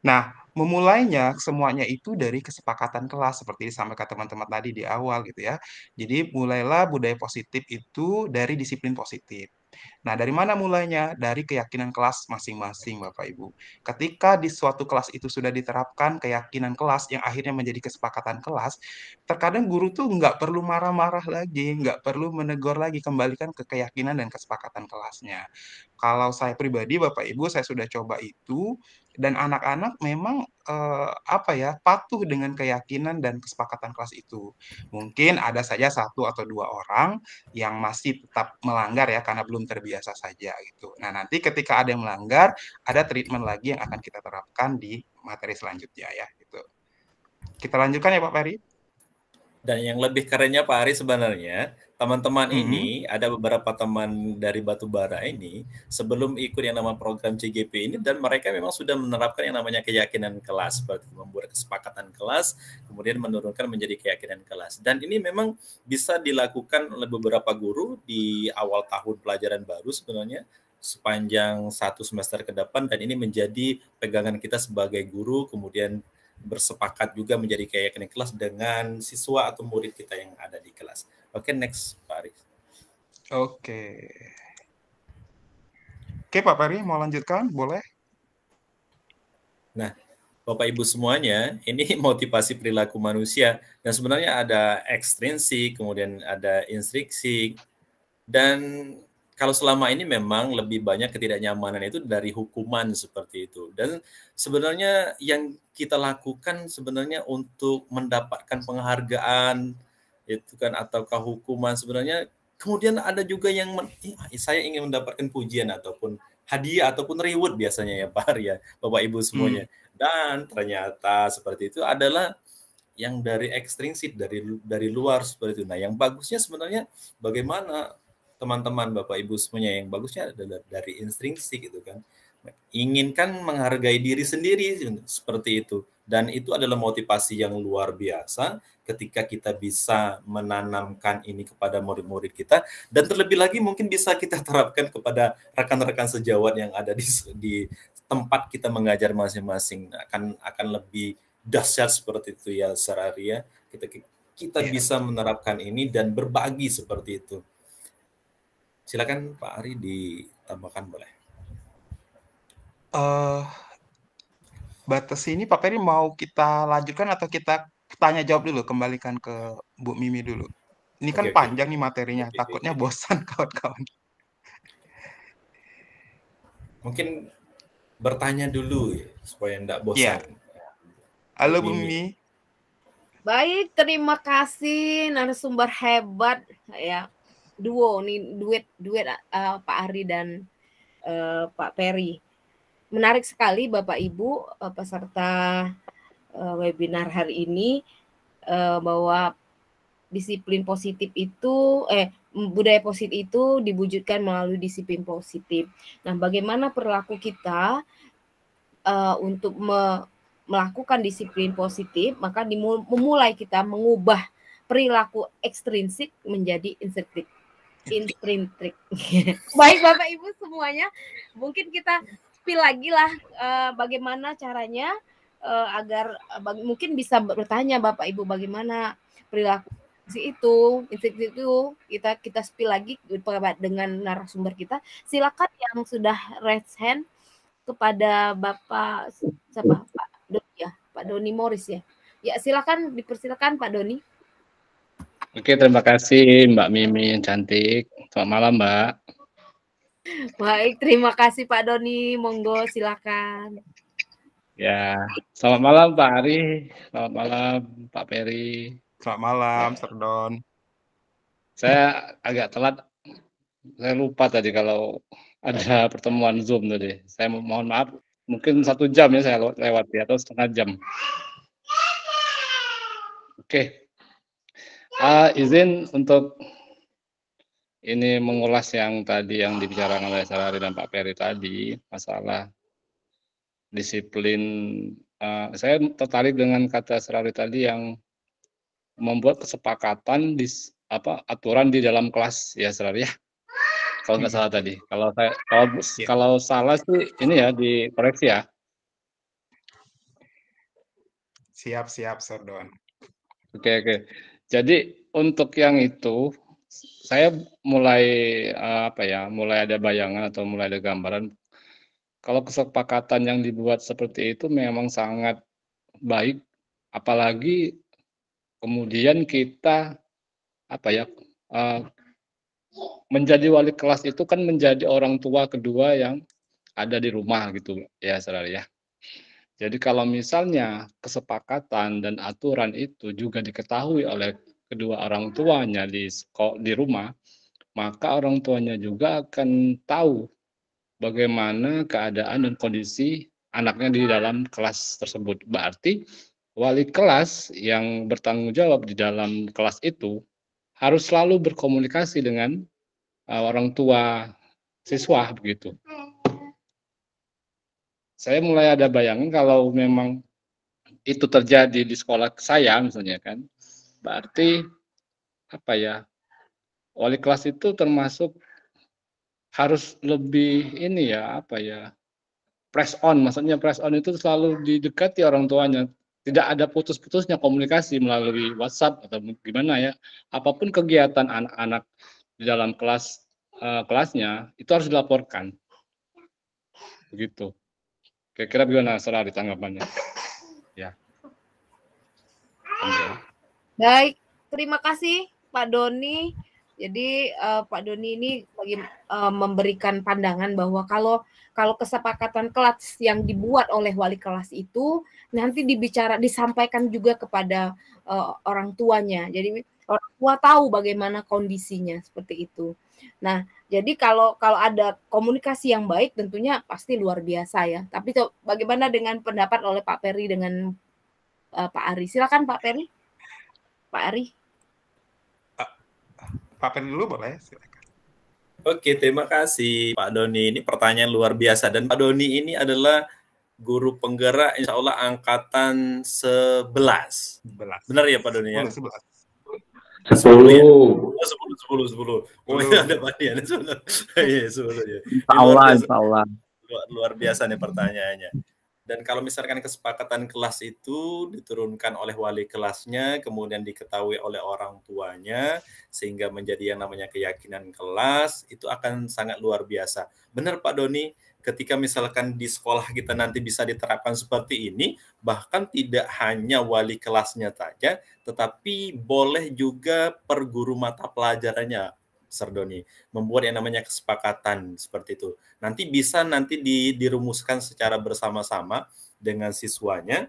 Nah, memulainya semuanya itu dari kesepakatan kelas seperti disampaikan teman-teman tadi di awal gitu ya. Jadi mulailah budaya positif itu dari disiplin positif. Nah, dari mana mulainya? Dari keyakinan kelas masing-masing, Bapak Ibu. Ketika di suatu kelas itu sudah diterapkan keyakinan kelas yang akhirnya menjadi kesepakatan kelas, terkadang guru tuh nggak perlu marah-marah lagi, nggak perlu menegur lagi, kembalikan ke keyakinan dan kesepakatan kelasnya. Kalau saya pribadi, Bapak Ibu, saya sudah coba itu, dan anak-anak memang patuh dengan keyakinan dan kesepakatan kelas itu. Mungkin ada saja satu atau dua orang yang masih tetap melanggar ya karena belum terbiasa saja gitu. Nah, nanti ketika ada yang melanggar, ada treatment lagi yang akan kita terapkan di materi selanjutnya ya gitu. Kita lanjutkan ya Pak Peri. Dan yang lebih kerennya Pak Ari sebenarnya, teman-teman ini, ada beberapa teman dari Batubara ini, sebelum ikut yang nama program CGP ini, dan mereka memang sudah menerapkan yang namanya keyakinan kelas, seperti membuat kesepakatan kelas, kemudian menurunkan menjadi keyakinan kelas. Dan ini memang bisa dilakukan oleh beberapa guru di awal tahun pelajaran baru sebenarnya, sepanjang 1 semester ke depan, dan ini menjadi pegangan kita sebagai guru, kemudian bersepakat juga menjadi keyakinan kelas dengan siswa atau murid kita yang ada di kelas. Oke, next Pak Aris. Oke, Pak Peri mau lanjutkan? Boleh? Nah, Bapak Ibu semuanya, ini motivasi perilaku manusia dan sebenarnya ada ekstrinsik, kemudian ada intrinsik, dan kalau selama ini memang lebih banyak ketidaknyamanan itu dari hukuman seperti itu. Dan sebenarnya yang kita lakukan sebenarnya untuk mendapatkan penghargaan itu kan ataukah hukuman sebenarnya, kemudian ada juga yang saya ingin mendapatkan pujian ataupun hadiah ataupun reward biasanya ya Pak Arya, Bapak Ibu semuanya. Dan ternyata seperti itu adalah yang dari ekstrinsik, dari luar seperti itu. Nah, yang bagusnya sebenarnya bagaimana teman-teman Bapak Ibu semuanya, yang bagusnya adalah dari intrinsik itu kan. Inginkan menghargai diri sendiri seperti itu. Dan itu adalah motivasi yang luar biasa ketika kita bisa menanamkan ini kepada murid-murid kita, dan terlebih lagi mungkin bisa kita terapkan kepada rekan-rekan sejawat yang ada di tempat kita mengajar masing-masing, akan lebih dahsyat seperti itu ya Sararia. Kita bisa menerapkan ini dan berbagi seperti itu. Silakan Pak Ari ditambahkan boleh. Batas ini Pak Peri mau kita lanjutkan atau kita tanya jawab dulu, kembalikan ke Bu Mimi dulu. Ini kan panjang nih materinya, takutnya bosan kawan-kawan. Mungkin bertanya dulu ya, supaya enggak bosan. Halo Bu Mimi. Baik, terima kasih narasumber hebat ya. Duet Pak Ari dan Pak Peri. Menarik sekali Bapak Ibu peserta webinar hari ini, bahwa disiplin positif itu budaya positif itu diwujudkan melalui disiplin positif. Nah, bagaimana perilaku kita untuk melakukan disiplin positif, maka memulai kita mengubah perilaku ekstrinsik menjadi intrinsik. Baik Bapak Ibu semuanya, mungkin kita spill lagi lah bagaimana caranya agar mungkin bisa bertanya Bapak Ibu bagaimana perilaku itu kita spill lagi dengan narasumber kita. Silakan yang sudah raise hand kepada Bapak siapa, Pak Doni ya, Pak Doni Morris ya. Ya, silakan, dipersilakan Pak Doni. Oke, terima kasih Mbak Mimi yang cantik. Selamat malam, Mbak. Baik, terima kasih Pak Doni. Monggo silakan. Ya, selamat malam Pak Ari. Selamat malam Pak Peri. Selamat malam, Serdon. Saya agak telat. Saya lupa tadi kalau ada pertemuan Zoom tadi. Saya mohon maaf. Mungkin 1 jam ya saya lewat ya, atau setengah jam. Oke. Izin untuk ini mengulas yang tadi yang dibicarakan oleh Sarari dan Pak Peri tadi, masalah disiplin. Saya tertarik dengan kata Sarari tadi yang membuat kesepakatan aturan di dalam kelas ya Sarari ya. Kalau nggak salah tadi. Kalau salah sih ini ya dikoreksi ya. Siap, Serdon. Oke. Jadi untuk yang itu saya mulai mulai ada bayangan atau mulai ada gambaran kalau kesepakatan yang dibuat seperti itu memang sangat baik, apalagi kemudian kita menjadi wali kelas itu kan menjadi orang tua kedua yang ada di rumah gitu ya saudara ya. Jadi kalau misalnya kesepakatan dan aturan itu juga diketahui oleh kedua orang tuanya di rumah, maka orang tuanya juga akan tahu bagaimana keadaan dan kondisi anaknya di dalam kelas tersebut. Berarti wali kelas yang bertanggung jawab di dalam kelas itu harus selalu berkomunikasi dengan orang tua siswa begitu. Saya mulai ada bayangan kalau memang itu terjadi di sekolah saya misalnya kan, berarti wali kelas itu termasuk harus lebih press on, maksudnya press on itu selalu didekati orang tuanya, tidak ada putus-putusnya komunikasi melalui WhatsApp atau gimana ya, apapun kegiatan anak-anak di dalam kelasnya itu harus dilaporkan, begitu. Kira-kira gimana Sarari tanggapannya? Ya. Baik, terima kasih Pak Doni. Jadi Pak Doni ini memberikan pandangan bahwa kalau kesepakatan kelas yang dibuat oleh wali kelas itu nanti disampaikan juga kepada orang tuanya. Jadi orang tua tahu bagaimana kondisinya seperti itu. Nah, jadi kalau ada komunikasi yang baik tentunya pasti luar biasa ya. Tapi bagaimana dengan pendapat oleh Pak Peri dengan Pak Ari? Silakan Pak Peri. Pak Ari. Pak Peri dulu boleh, silakan. Oke, terima kasih Pak Doni. Ini pertanyaan luar biasa. Dan Pak Doni ini adalah guru penggerak insya Allah angkatan 11. Benar ya Pak Doni ya? 10. Ya? 10. Oh ya, ada Pak Dian. Iya, 10 ya. Luar biasa nih pertanyaannya. Dan kalau misalkan kesepakatan kelas itu diturunkan oleh wali kelasnya, kemudian diketahui oleh orang tuanya, sehingga menjadi yang namanya keyakinan kelas, itu akan sangat luar biasa. Benar Pak Doni, ketika misalkan di sekolah kita nanti bisa diterapkan seperti ini, bahkan tidak hanya wali kelasnya saja, tetapi boleh juga per guru mata pelajarannya, Sardoni, membuat yang namanya kesepakatan seperti itu. Nanti bisa dirumuskan secara bersama-sama dengan siswanya.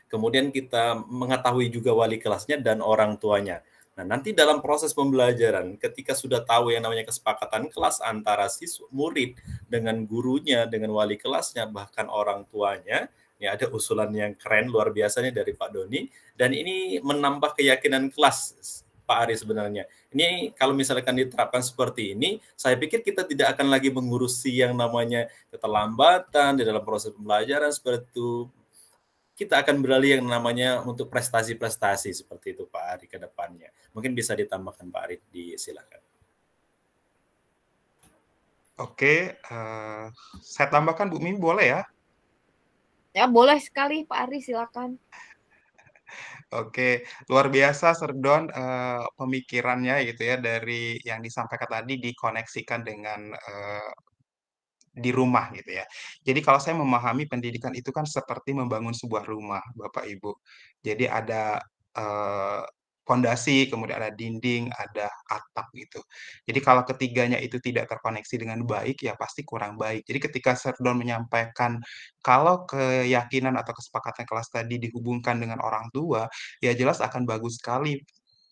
Kemudian kita mengetahui juga wali kelasnya dan orang tuanya. Nah, nanti dalam proses pembelajaran, ketika sudah tahu yang namanya kesepakatan kelas antara siswa murid dengan gurunya, dengan wali kelasnya, bahkan orang tuanya, ya ada usulan yang keren luar biasa nih dari Pak Doni, dan ini menambah keyakinan kelas Pak Ari sebenarnya. Ini kalau misalkan diterapkan seperti ini, saya pikir kita tidak akan lagi mengurusi yang namanya keterlambatan di dalam proses pembelajaran seperti itu. Kita akan beralih yang namanya untuk prestasi-prestasi seperti itu Pak Ari ke depannya. Mungkin bisa ditambahkan Pak Ari, disilakan. Oke, saya tambahkan Bu Mimi boleh ya? Ya boleh sekali Pak Ari, silakan. Oke, luar biasa Serdon pemikirannya gitu ya, dari yang disampaikan tadi dikoneksikan dengan di rumah gitu ya. Jadi kalau saya memahami pendidikan itu kan seperti membangun sebuah rumah, Bapak Ibu. Jadi ada fondasi, kemudian ada dinding, ada atap gitu. Jadi kalau ketiganya itu tidak terkoneksi dengan baik, ya pasti kurang baik. Jadi ketika Serdon menyampaikan kalau keyakinan atau kesepakatan kelas tadi dihubungkan dengan orang tua, ya jelas akan bagus sekali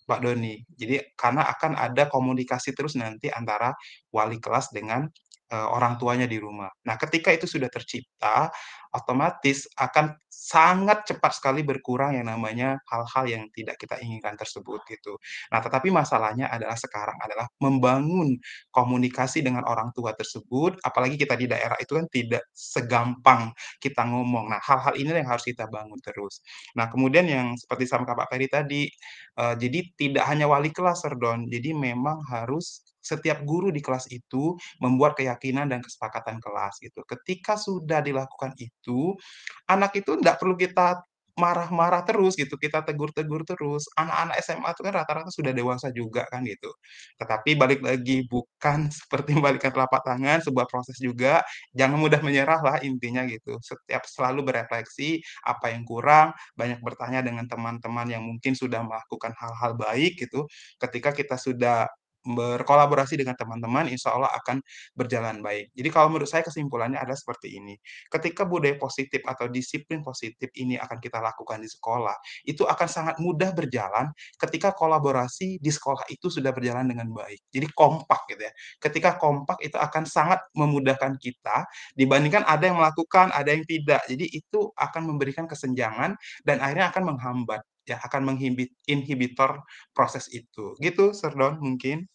Pak Doni. Jadi karena akan ada komunikasi terus nanti antara wali kelas dengan orang tuanya di rumah. Nah, ketika itu sudah tercipta, otomatis akan sangat cepat sekali berkurang yang namanya hal-hal yang tidak kita inginkan tersebut gitu. Nah, tetapi masalahnya adalah sekarang adalah membangun komunikasi dengan orang tua tersebut, apalagi kita di daerah itu kan tidak segampang kita ngomong. Nah, hal-hal ini yang harus kita bangun terus. Nah, kemudian yang seperti sama Pak Peri tadi, jadi tidak hanya wali kelas, Serdon, jadi memang harus setiap guru di kelas itu membuat keyakinan dan kesepakatan kelas gitu. Ketika sudah dilakukan itu, anak itu tidak perlu kita marah-marah terus gitu, kita tegur-tegur terus. Anak-anak SMA itu kan rata-rata sudah dewasa juga kan gitu. Tetapi balik lagi, bukan seperti membalikan telapak tangan, sebuah proses juga. Jangan mudah menyerah lah intinya gitu. Setiap selalu berefleksi apa yang kurang, banyak bertanya dengan teman-teman yang mungkin sudah melakukan hal-hal baik gitu. Ketika kita sudah berkolaborasi dengan teman-teman, insya Allah akan berjalan baik. Jadi kalau menurut saya kesimpulannya adalah seperti ini. Ketika budaya positif atau disiplin positif ini akan kita lakukan di sekolah, itu akan sangat mudah berjalan ketika kolaborasi di sekolah itu sudah berjalan dengan baik. Jadi kompak gitu ya. Ketika kompak itu akan sangat memudahkan kita dibandingkan ada yang melakukan, ada yang tidak. Jadi itu akan memberikan kesenjangan dan akhirnya akan menghambat, ya akan inhibitor proses itu. Gitu, Serdon mungkin.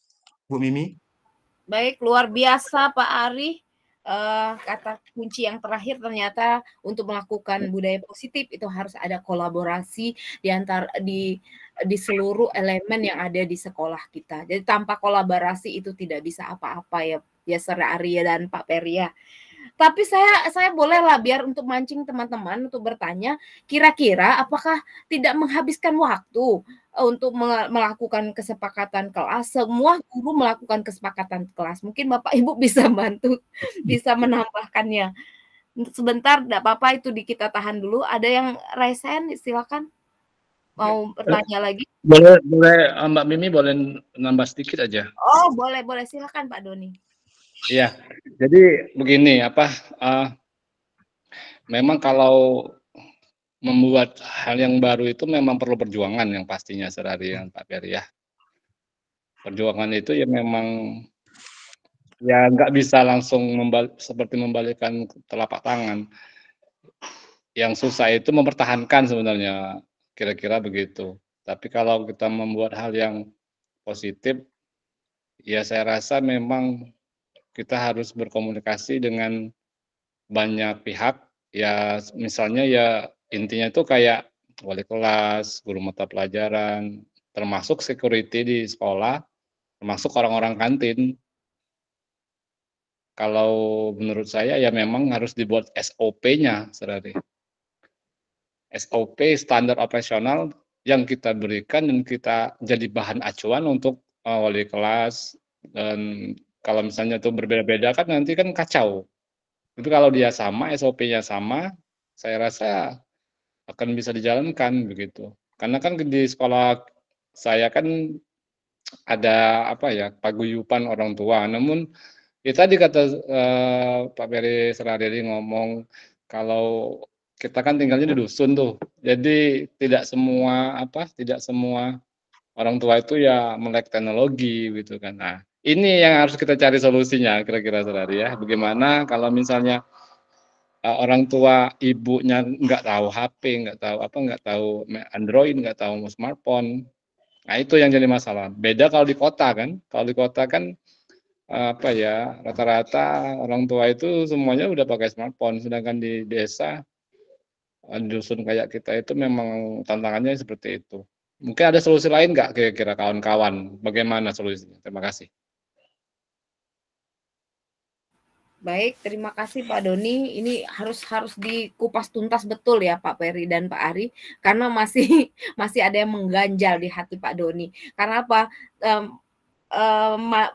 Bu Mimi. Baik, luar biasa Pak Ari. Kata kunci yang terakhir ternyata untuk melakukan budaya positif itu harus ada kolaborasi di seluruh elemen yang ada di sekolah kita. Jadi tanpa kolaborasi itu tidak bisa apa-apa ya Sir Ari dan Pak Peri ya. Tapi saya bolehlah biar untuk mancing teman-teman untuk bertanya, kira-kira apakah tidak menghabiskan waktu untuk melakukan kesepakatan kelas? Semua guru melakukan kesepakatan kelas. Mungkin Bapak Ibu bisa bantu, bisa menambahkannya. Sebentar, tidak apa-apa, itu kita tahan dulu. Ada yang raise hand, silakan. Mau bertanya lagi? Boleh, Mbak Mimi boleh nambah sedikit aja. Oh, boleh, silakan Pak Doni. Iya, jadi begini, memang kalau membuat hal yang baru itu memang perlu perjuangan yang pastinya, Saudari Pak Ferry ya. Perjuangan itu ya memang ya nggak bisa langsung seperti membalikkan telapak tangan. Yang susah itu mempertahankan sebenarnya, kira-kira begitu. Tapi kalau kita membuat hal yang positif, ya saya rasa memang kita harus berkomunikasi dengan banyak pihak. Ya misalnya ya intinya itu kayak wali kelas, guru mata pelajaran, termasuk security di sekolah, termasuk orang-orang kantin. Kalau menurut saya ya memang harus dibuat SOP-nya, Saudari. SOP, standar operasional yang kita berikan dan kita jadi bahan acuan untuk wali kelas. Dan kalau misalnya itu berbeda-beda kan nanti kan kacau. Itu kalau dia sama, SOP-nya sama, saya rasa akan bisa dijalankan begitu. Karena kan di sekolah saya kan ada apa ya, paguyuban orang tua. Namun ya tadi kata Pak Ferry Seradili ngomong kalau kita kan tinggalnya di dusun tuh. Jadi tidak semua orang tua itu ya melek teknologi gitu kan. Nah, ini yang harus kita cari solusinya kira-kira Saudari ya. Bagaimana kalau misalnya orang tua ibunya nggak tahu HP, nggak tahu Android, nggak tahu smartphone. Nah, itu yang jadi masalah. Beda kalau di kota kan. Kalau di kota kan rata-rata orang tua itu semuanya udah pakai smartphone, sedangkan di desa, di dusun kayak kita itu memang tantangannya seperti itu. Mungkin ada solusi lain nggak kira-kira kawan-kawan? Bagaimana solusinya? Terima kasih. Baik, terima kasih Pak Doni. Ini harus dikupas tuntas betul ya Pak Ferry dan Pak Ari, karena masih ada yang mengganjal di hati Pak Doni. Karena apa?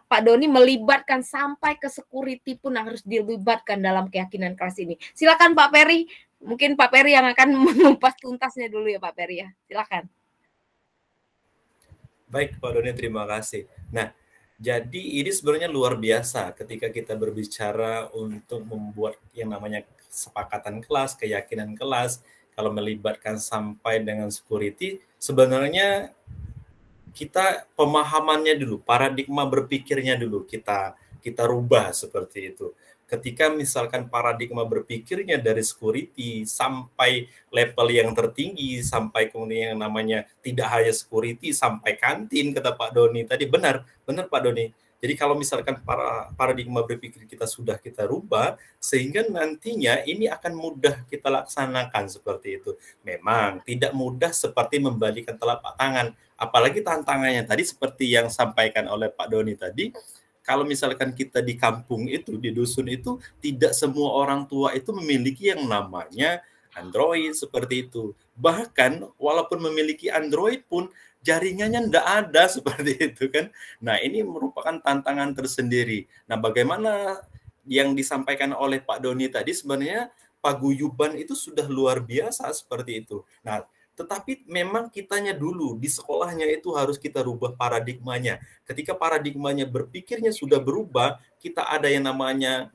Pak Doni melibatkan sampai ke security pun harus dilibatkan dalam keyakinan kelas ini. Silakan Pak Ferry. Mungkin Pak Ferry yang akan mengupas tuntasnya dulu ya Pak Ferry ya. Silakan. Baik Pak Doni, terima kasih. Nah, jadi ini sebenarnya luar biasa ketika kita berbicara untuk membuat yang namanya kesepakatan kelas, keyakinan kelas, kalau melibatkan sampai dengan security, sebenarnya kita pemahamannya dulu, paradigma berpikirnya dulu kita rubah seperti itu. Ketika misalkan paradigma berpikirnya dari security sampai level yang tertinggi, sampai kemudian yang namanya tidak hanya security, sampai kantin, kata Pak Doni tadi, benar Pak Doni. Jadi kalau misalkan paradigma berpikir kita sudah kita rubah, sehingga nantinya ini akan mudah kita laksanakan seperti itu. Memang tidak mudah seperti membalikan telapak tangan, apalagi tantangannya tadi seperti yang sampaikan oleh Pak Doni tadi. Kalau misalkan kita di kampung itu, di dusun itu, tidak semua orang tua itu memiliki yang namanya Android seperti itu. Bahkan walaupun memiliki Android pun jaringannya tidak ada seperti itu kan. Nah, ini merupakan tantangan tersendiri. Nah, bagaimana yang disampaikan oleh Pak Doni tadi sebenarnya paguyuban itu sudah luar biasa seperti itu. Nah, tetapi memang kitanya dulu di sekolahnya itu harus kita rubah paradigmanya. Ketika paradigmanya berpikirnya sudah berubah, kita ada yang namanya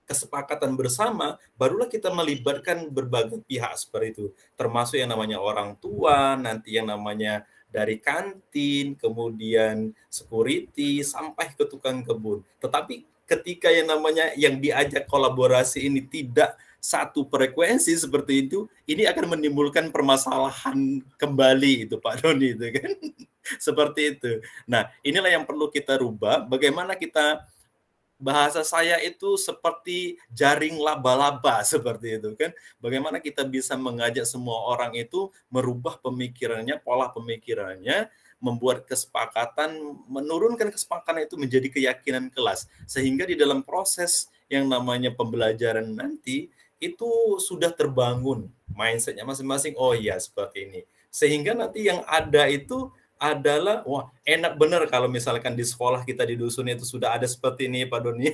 kesepakatan bersama, barulah kita melibatkan berbagai pihak seperti itu. Termasuk yang namanya orang tua, nanti yang namanya dari kantin, kemudian security, sampai ke tukang kebun. Tetapi ketika yang namanya yang diajak kolaborasi ini tidak satu frekuensi seperti itu, ini akan menimbulkan permasalahan kembali itu Pak Doni itu kan. Seperti itu. Nah, inilah yang perlu kita rubah. Bagaimana kita, bahasa saya itu seperti jaring laba-laba seperti itu kan. Bagaimana kita bisa mengajak semua orang itu merubah pemikirannya, pola pemikirannya, membuat kesepakatan, menurunkan kesepakatan itu menjadi keyakinan kelas. Sehingga di dalam proses yang namanya pembelajaran nanti, itu sudah terbangun mindsetnya masing-masing. Oh iya, seperti ini. Sehingga nanti yang ada itu adalah, wah enak bener kalau misalkan di sekolah kita di dusun itu sudah ada seperti ini Pak Doni.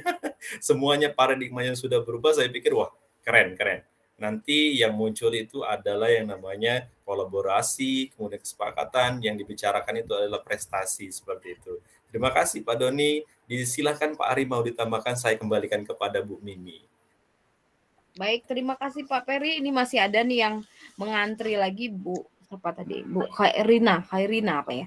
Semuanya paradigmanya sudah berubah, saya pikir wah Keren, keren. Nanti yang muncul itu adalah yang namanya kolaborasi, kemudian kesepakatan, yang dibicarakan itu adalah prestasi, seperti itu. Terima kasih Pak Doni. Silakan Pak Ari mau ditambahkan, saya kembalikan kepada Bu Mimi. Baik, terima kasih Pak Peri. Ini masih ada nih yang mengantri lagi Bu, apa tadi? Bu Khairina apa ya?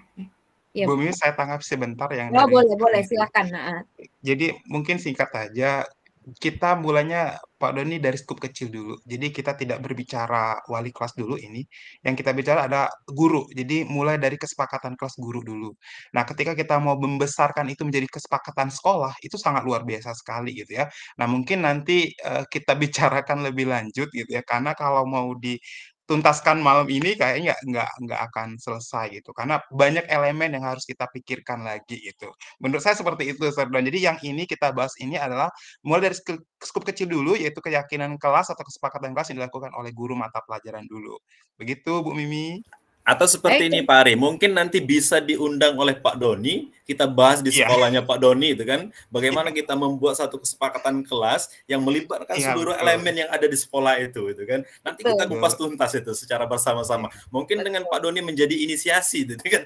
Ya, Bu Mimi, saya tangkap sebentar yang oh, dari boleh, silakan. Nah. Jadi mungkin singkat aja, kita mulanya Pak Doni dari skup kecil dulu. Jadi kita tidak berbicara wali kelas dulu ini. Yang kita bicara ada guru. Jadi mulai dari kesepakatan kelas guru dulu. Nah, ketika kita mau membesarkan itu menjadi kesepakatan sekolah, itu sangat luar biasa sekali gitu ya. Nah, mungkin nanti kita bicarakan lebih lanjut gitu ya. Karena kalau mau dituntaskan malam ini kayaknya nggak akan selesai gitu. Karena banyak elemen yang harus kita pikirkan lagi gitu. Menurut saya seperti itu, Serdon. Jadi yang ini kita bahas ini adalah mulai dari skup kecil dulu, yaitu keyakinan kelas atau kesepakatan kelas yang dilakukan oleh guru mata pelajaran dulu. Begitu, Bu Mimi. Atau seperti ini Pak Ari, mungkin nanti bisa diundang oleh Pak Doni, kita bahas di sekolahnya Pak Doni itu kan, bagaimana kita membuat satu kesepakatan kelas yang melibatkan seluruh elemen yang ada di sekolah itu kan. Nanti kita kupas tuntas itu secara bersama-sama. Mungkin dengan Pak Doni menjadi inisiasi gitu kan.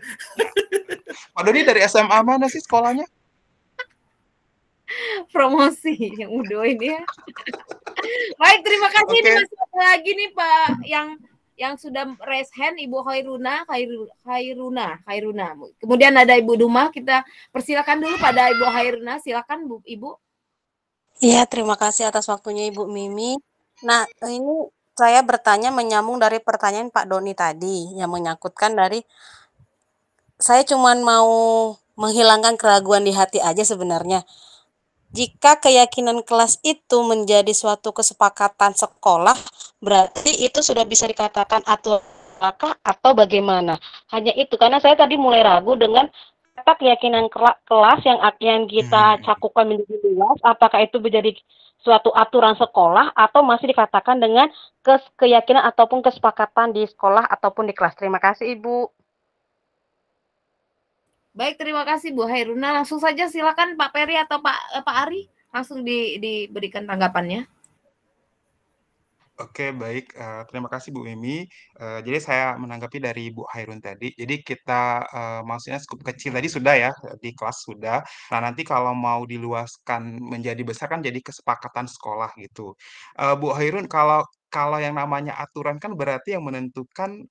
Pak Doni dari SMA mana sih sekolahnya? Promosi yang udah ini ya. Baik, terima kasih. Ini masih ada lagi nih Pak yang sudah raise hand, Ibu Khairuna. Kemudian ada Ibu Duma, kita persilakan dulu pada Ibu Khairuna. Silakan Bu, Ibu. Iya, terima kasih atas waktunya Ibu Mimi. Nah, ini saya bertanya menyambung dari pertanyaan Pak Doni tadi yang menyangkutkan dari saya cuma mau menghilangkan keraguan di hati aja sebenarnya. Jika keyakinan kelas itu menjadi suatu kesepakatan sekolah, berarti itu sudah bisa dikatakan aturan atau bagaimana? Hanya itu, karena saya tadi mulai ragu dengan kata keyakinan kelas yang kita cakupkan menjadi luas, apakah itu menjadi suatu aturan sekolah atau masih dikatakan dengan keyakinan ataupun kesepakatan di sekolah ataupun di kelas. Terima kasih Ibu. Baik, terima kasih Bu Khairuna. Langsung saja silakan Pak Peri atau Pak Ari langsung diberikan tanggapannya. Oke, baik. Terima kasih Bu Mimi. Jadi saya menanggapi dari Bu Khairun tadi. Jadi kita maksudnya skup kecil tadi sudah ya, di kelas sudah. Nah, nanti kalau mau diluaskan menjadi besar kan jadi kesepakatan sekolah gitu. Bu Khairun, kalau yang namanya aturan kan berarti yang menentukan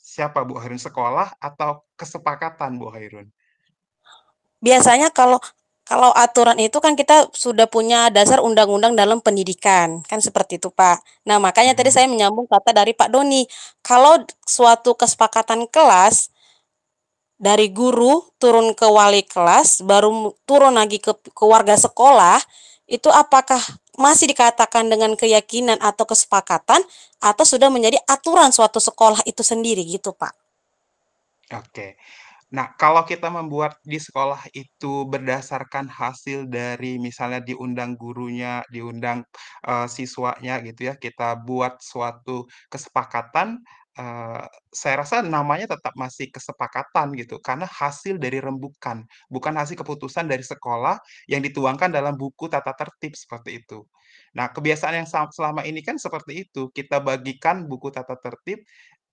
siapa Bu Khairun, sekolah atau kesepakatan Bu Khairun? Biasanya kalau aturan itu kan kita sudah punya dasar undang-undang dalam pendidikan, kan seperti itu Pak. Nah makanya tadi saya menyambung kata dari Pak Doni, kalau suatu kesepakatan kelas dari guru turun ke wali kelas, baru turun lagi ke warga sekolah, itu apakah masih dikatakan dengan keyakinan atau kesepakatan, atau sudah menjadi aturan suatu sekolah itu sendiri gitu Pak? Oke. Nah, kalau kita membuat di sekolah itu berdasarkan hasil dari misalnya diundang gurunya, diundang siswanya gitu ya, kita buat suatu kesepakatan, saya rasa namanya tetap masih kesepakatan gitu, karena hasil dari rembukan, bukan hasil keputusan dari sekolah yang dituangkan dalam buku tata tertib seperti itu. Nah, kebiasaan yang selama ini kan seperti itu, kita bagikan buku tata tertib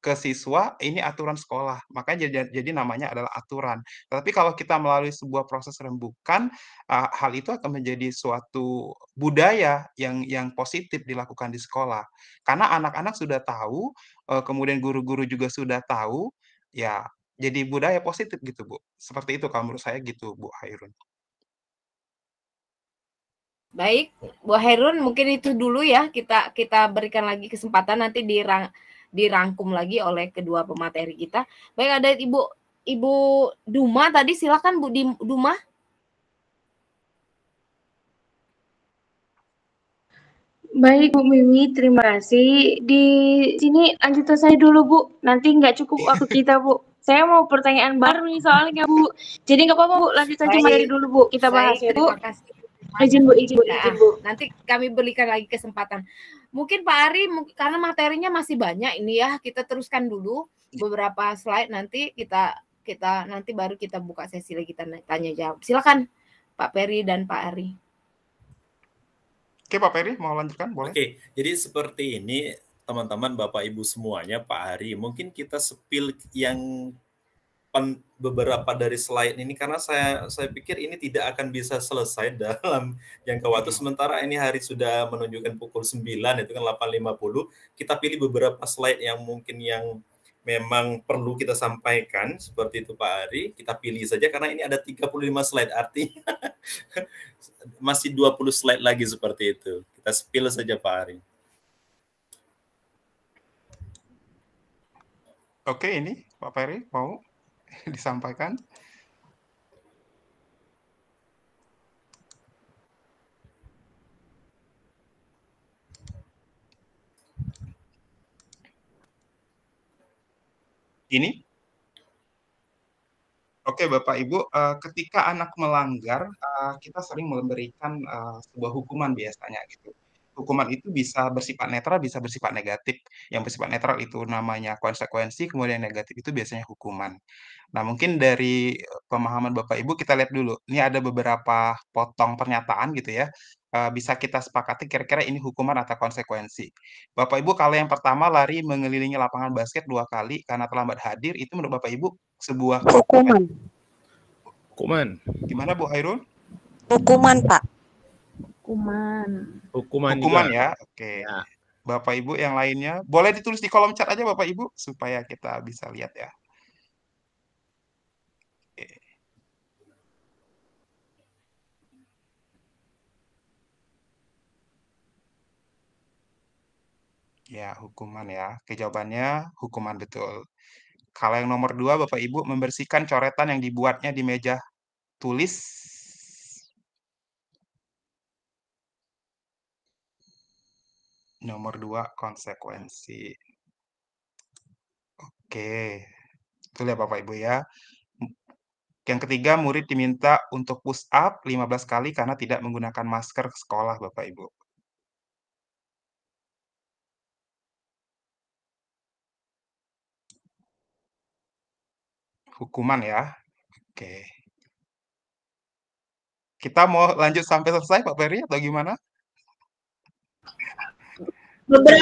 ke siswa, ini aturan sekolah, makanya jadi namanya adalah aturan. Tapi kalau kita melalui sebuah proses rembukan, hal itu akan menjadi suatu budaya yang positif dilakukan di sekolah. Karena anak-anak sudah tahu, kemudian guru-guru juga sudah tahu, ya jadi budaya positif gitu, Bu. Seperti itu kalau menurut saya gitu, Bu Khairun. Baik, Bu Khairun, mungkin itu dulu ya, kita berikan lagi kesempatan nanti dirangkum lagi oleh kedua pemateri kita. Baik, ada Ibu Duma tadi, silakan Bu Duma. Baik Bu Mimi, terima kasih. Di sini lanjut saya dulu Bu, nanti nggak cukup waktu kita Bu. Saya mau pertanyaan baru nih soalnya Bu. Jadi nggak apa-apa Bu, lanjut saja materi dulu Bu. Kita bahas ya Bu. Terima kasih. Izin Bu. Nanti kami berikan lagi kesempatan. Mungkin Pak Ari, karena materinya masih banyak ini ya, kita teruskan dulu beberapa slide, nanti kita nanti baru kita buka sesi lagi tanya jawab. Silakan Pak Peri dan Pak Ari. Oke, Pak Peri mau lanjutkan, boleh? Oke, jadi seperti ini teman-teman, Bapak Ibu semuanya, Pak Ari, mungkin kita spill yang beberapa dari slide ini karena saya pikir ini tidak akan bisa selesai dalam jangka waktu. Sementara ini hari sudah menunjukkan pukul 9, itu kan 8.50. Kita pilih beberapa slide yang mungkin yang memang perlu kita sampaikan, seperti itu Pak Ari. Kita pilih saja karena ini ada 35 slide, artinya masih 20 slide lagi seperti itu. Kita spill saja Pak Ari. Oke, ini Pak Peri mau disampaikan. Ini? Oke, Bapak Ibu, ketika anak melanggar, kita sering memberikan sebuah hukuman biasanya gitu. Hukuman itu bisa bersifat netral, bisa bersifat negatif. Yang bersifat netral itu namanya konsekuensi, kemudian negatif itu biasanya hukuman. Nah, mungkin dari pemahaman Bapak Ibu kita lihat dulu. Ini ada beberapa potong pernyataan gitu ya. Bisa kita sepakati kira-kira ini hukuman atau konsekuensi. Bapak Ibu, kalau yang pertama lari mengelilingi lapangan basket 2 kali karena terlambat hadir, itu menurut Bapak Ibu sebuah Hukuman. Hukuman. Gimana Bu Hairul? Hukuman, Pak. Hukuman. Hukuman Hukuman juga. ya, oke. Ya. Bapak Ibu yang lainnya, boleh ditulis di kolom chat aja Bapak Ibu supaya kita bisa lihat ya. Oke. Ya, hukuman ya. Oke, jawabannya hukuman betul. Kalau yang nomor 2, Bapak Ibu membersihkan coretan yang dibuatnya di meja tulis. Nomor 2, konsekuensi. Oke, betul ya Bapak Ibu ya. Yang ketiga, murid diminta untuk push up 15 kali karena tidak menggunakan masker ke sekolah, Bapak Ibu. Hukuman ya. Oke. Kita mau lanjut sampai selesai, Pak Ferry, atau gimana?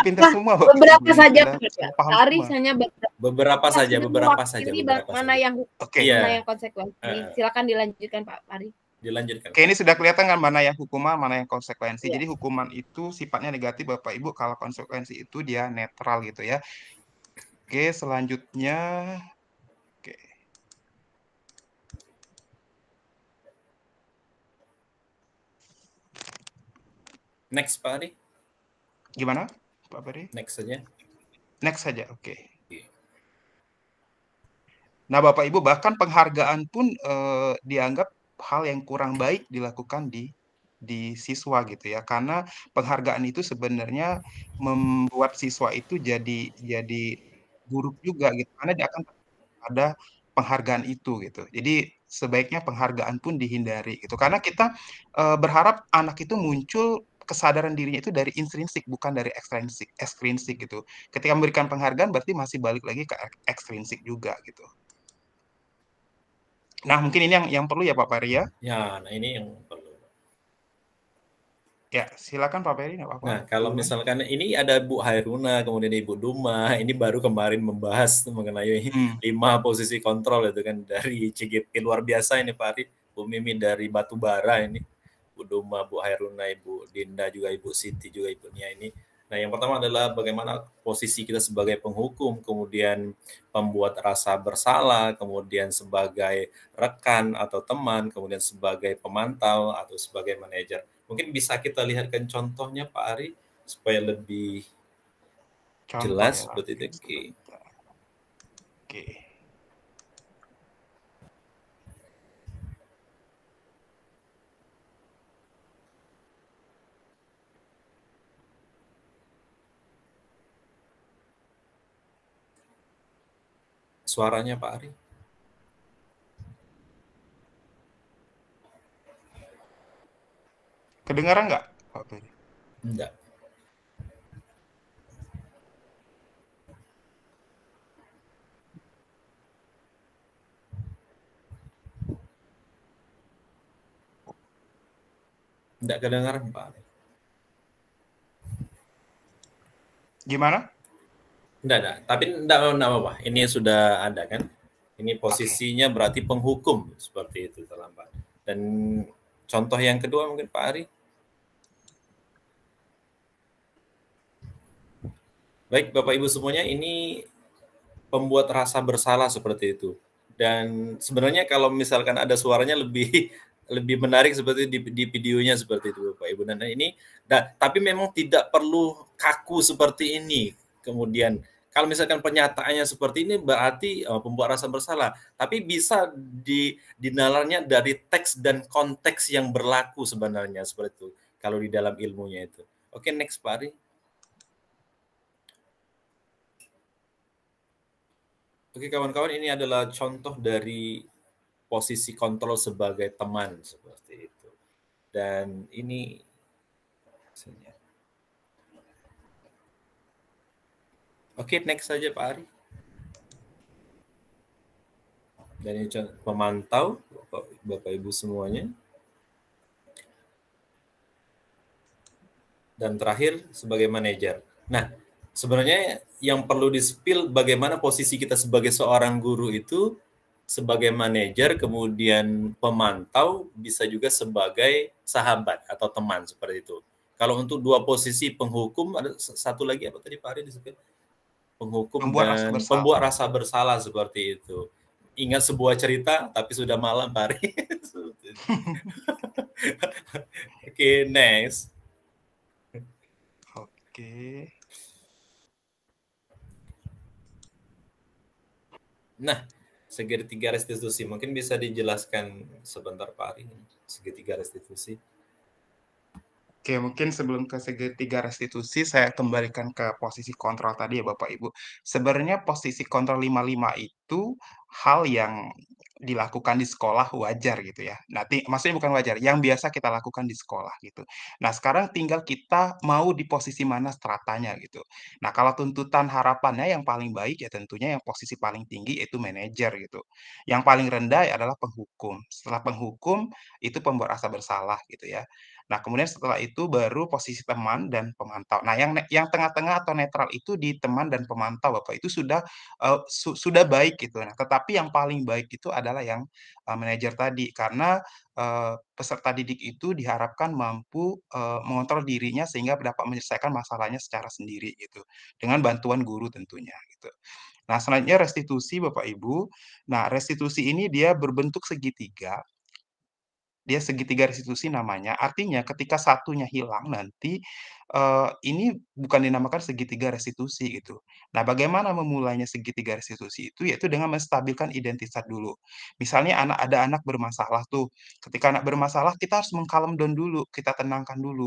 Pintar semua, Pak. Beberapa saja, Sudah Pak. paham Ari semua. hanya Beberapa saja, beberapa saja, ini beberapa mana saja. yang hukum, Oke. mana Iya. yang konsekuensi. Silakan dilanjutkan, Pak Ari. Dilanjutkan. Oke, ini sudah kelihatan kan mana yang hukuman, mana yang konsekuensi. Jadi hukuman itu sifatnya negatif, Bapak Ibu. Kalau konsekuensi itu dia netral gitu ya. Oke, selanjutnya. Oke. Next, Pak Ari. Gimana, Pak Ferry? Next saja. Next saja, oke. Nah, Bapak Ibu, bahkan penghargaan pun dianggap hal yang kurang baik dilakukan di siswa gitu ya, karena penghargaan itu sebenarnya membuat siswa itu jadi buruk juga gitu, karena dia akan ada penghargaan itu gitu. Jadi sebaiknya penghargaan pun dihindari gitu, karena kita berharap anak itu muncul kesadaran dirinya itu dari intrinsik bukan dari ekstrinsik gitu. Ketika memberikan penghargaan berarti masih balik lagi ke ekstrinsik juga gitu. Nah, mungkin ini yang perlu ya Pak Peri ya. Ya, nah ini yang perlu. Ya, silakan Pak Peri, nggak apa-apa. Nah, kalau misalkan ini ada Bu Hairuna, kemudian Ibu Duma, ini baru kemarin membahas mengenai 5 posisi kontrol itu kan dari CGP luar biasa ini Pak Ari. Bu Mimi dari Batubara ini, Bu Duma, Bu Hairuna, Ibu Dinda juga, Ibu Siti juga, Ibu Nia ini. Nah, yang pertama adalah bagaimana posisi kita sebagai penghukum, kemudian pembuat rasa bersalah, kemudian sebagai rekan atau teman, kemudian sebagai pemantau atau sebagai manajer. Mungkin bisa kita lihatkan contohnya Pak Ari supaya lebih jelas seperti itu. Oke. Suaranya Pak Ari. Kedengaran nggak Pak Peri? Enggak. Enggak kedengaran Pak Ari. Gimana? Enggak. Tapi enggak apa-apa. Ini sudah ada kan? Ini posisinya berarti penghukum seperti itu terlambat. Dan contoh yang kedua mungkin Pak Ari. Baik, Bapak Ibu semuanya, ini pembuat rasa bersalah seperti itu. Dan sebenarnya kalau misalkan ada suaranya lebih menarik seperti di videonya seperti itu Bapak Ibu. Dan ini tapi memang tidak perlu kaku seperti ini. Kemudian kalau misalkan pernyataannya seperti ini berarti pembuat rasa bersalah, tapi bisa dinalarnya dari teks dan konteks yang berlaku sebenarnya seperti itu kalau di dalam ilmunya itu. Oke, next Pak Ari. Oke kawan-kawan, ini adalah contoh dari posisi kontrol sebagai teman seperti itu. Dan ini oke, next saja Pak Ari. Dan ini pemantau Bapak Ibu semuanya. Dan terakhir sebagai manajer. Nah, sebenarnya yang perlu di-spill bagaimana posisi kita sebagai seorang guru itu, sebagai manajer, kemudian pemantau, bisa juga sebagai sahabat atau teman seperti itu. Kalau untuk dua posisi penghukum, ada satu lagi apa tadi Pak Ari disebut? Penghukum dan pembuat rasa bersalah seperti itu. Ingat sebuah cerita, tapi sudah malam Pak Ari. Oke, next. Oke. Nah, segitiga restitusi mungkin bisa dijelaskan sebentar Pak Ari. Segitiga restitusi. Oke, mungkin sebelum ke segitiga restitusi, saya kembalikan ke posisi kontrol tadi ya Bapak Ibu. Sebenarnya posisi kontrol 55 itu hal yang dilakukan di sekolah wajar gitu ya. Nanti maksudnya bukan wajar, yang biasa kita lakukan di sekolah gitu. Nah, sekarang tinggal kita mau di posisi mana stratanya gitu. Nah, kalau tuntutan harapannya yang paling baik ya tentunya yang posisi paling tinggi yaitu manajer gitu. Yang paling rendah adalah penghukum. Setelah penghukum itu pembuat rasa bersalah gitu ya. Nah, kemudian setelah itu baru posisi teman dan pemantau. Nah, yang tengah-tengah atau netral itu di teman dan pemantau, Bapak, itu sudah sudah baik gitu. Nah, tetapi yang paling baik itu adalah yang manajer tadi karena peserta didik itu diharapkan mampu mengontrol dirinya sehingga dapat menyelesaikan masalahnya secara sendiri gitu. Dengan bantuan guru tentunya gitu. Nah, selanjutnya restitusi Bapak Ibu. Nah, restitusi ini dia berbentuk segitiga. Dia segitiga restitusi namanya, artinya ketika satunya hilang nanti, ini bukan dinamakan segitiga restitusi gitu. Nah, bagaimana memulainya segitiga restitusi itu, yaitu dengan menstabilkan identitas dulu. Misalnya ada anak bermasalah tuh, ketika anak bermasalah kita harus meng-calm down dulu, kita tenangkan dulu.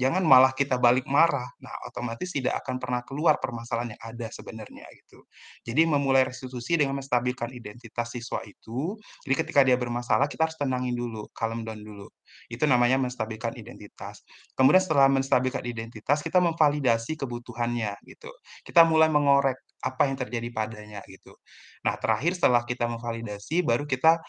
Jangan malah kita balik marah, nah otomatis tidak akan pernah keluar permasalahan yang ada sebenarnya gitu. Jadi memulai restitusi dengan menstabilkan identitas siswa itu, jadi ketika dia bermasalah, kita harus tenangin dulu, calm down dulu. Itu namanya menstabilkan identitas. Kemudian setelah menstabilkan identitas, kita memvalidasi kebutuhannya gitu. Kita mulai mengorek apa yang terjadi padanya gitu. Nah, terakhir setelah kita memvalidasi, baru kita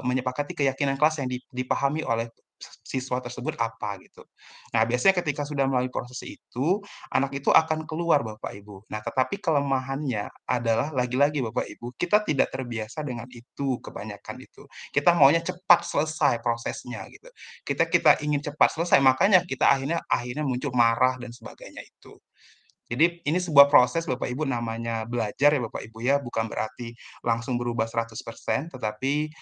menyepakati keyakinan kelas yang dipahami oleh siswa tersebut apa gitu. Nah, biasanya ketika sudah melalui proses itu, anak itu akan keluar Bapak Ibu. Nah, tetapi kelemahannya adalah lagi-lagi Bapak Ibu, kita tidak terbiasa dengan itu kebanyakan itu. Kita maunya cepat selesai prosesnya gitu. Kita ingin cepat selesai, makanya kita akhirnya muncul marah dan sebagainya itu. Jadi ini sebuah proses Bapak Ibu namanya belajar ya Bapak Ibu ya, bukan berarti langsung berubah 100%, tetapi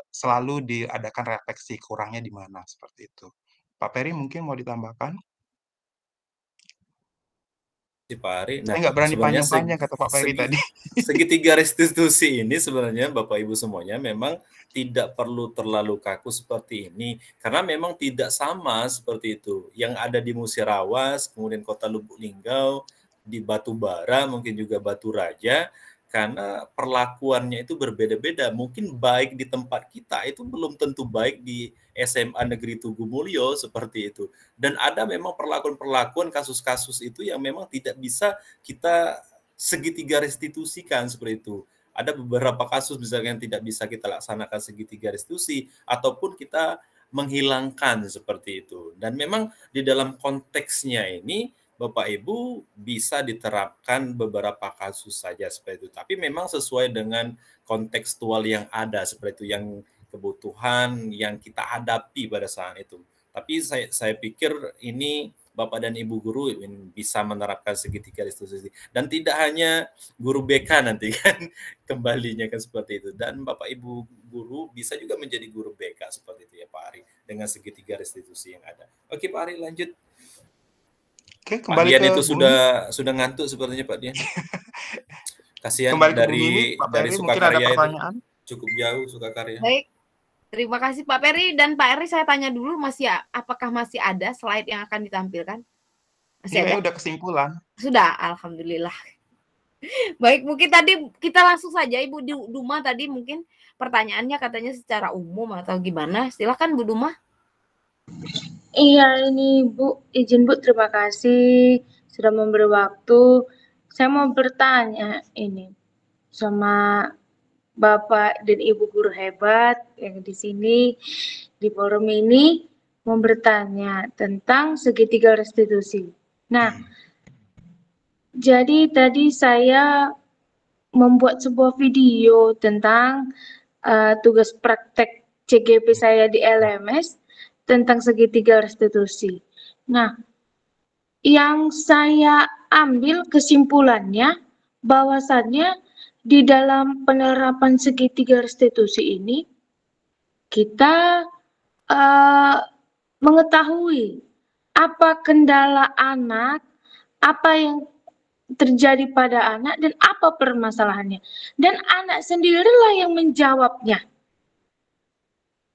selalu diadakan refleksi kurangnya di mana seperti itu. Pak Peri mungkin mau ditambahkan? Pak Ari. Saya nggak berani panjang-panjang kata Pak Peri tadi. Segitiga restitusi ini sebenarnya Bapak Ibu semuanya memang tidak perlu terlalu kaku seperti ini karena memang tidak sama seperti itu. Yang ada di Musirawas, kemudian Kota Lubuk Linggau, di Batubara, mungkin juga Batu Raja, karena perlakuannya itu berbeda-beda. Mungkin baik di tempat kita itu belum tentu baik di SMA Negeri Tugu Mulyo seperti itu. Dan ada memang perlakuan-perlakuan kasus-kasus itu yang memang tidak bisa kita segitiga restitusikan seperti itu. Ada beberapa kasus misalnya yang tidak bisa kita laksanakan segitiga restitusi ataupun kita menghilangkan seperti itu. Dan memang di dalam konteksnya ini Bapak Ibu bisa diterapkan beberapa kasus saja seperti itu. Tapi memang sesuai dengan kontekstual yang ada seperti itu, yang kebutuhan yang kita hadapi pada saat itu. Tapi saya pikir ini Bapak dan Ibu guru bisa menerapkan segitiga restitusi. Dan tidak hanya guru BK nanti kan kembalinya kan seperti itu. Dan Bapak Ibu guru bisa juga menjadi guru BK seperti itu ya Pak Ari, dengan segitiga restitusi yang ada. Oke Pak Ari, lanjut. Oke, Pak kembali Dian ke itu sudah ngantuk sepertinya Pak Dian. Kasihan kembali ke dari Mimi, Pak dari Peri, mungkin ada Sukakarya pertanyaan. itu cukup jauh Sukakarya. Baik. Terima kasih Pak Peri, dan Pak Eri saya tanya dulu, apakah masih ada slide yang akan ditampilkan? Masih ada? Udah kesimpulan. Sudah, alhamdulillah. Baik, mungkin tadi kita langsung saja Ibu Duma tadi mungkin pertanyaannya katanya secara umum atau gimana? Silakan Bu Duma. Iya, ini Bu, izin Bu, terima kasih sudah memberi waktu. Saya mau bertanya ini sama Bapak dan Ibu guru hebat yang di sini di forum ini, mau bertanya tentang segitiga restitusi. Nah, jadi tadi saya membuat sebuah video tentang tugas praktek CGP saya di LMS tentang segitiga restitusi. Nah, yang saya ambil kesimpulannya bahwasannya di dalam penerapan segitiga restitusi ini kita mengetahui apa kendala anak, apa yang terjadi pada anak, dan apa permasalahannya. Dan anak sendirilah yang menjawabnya.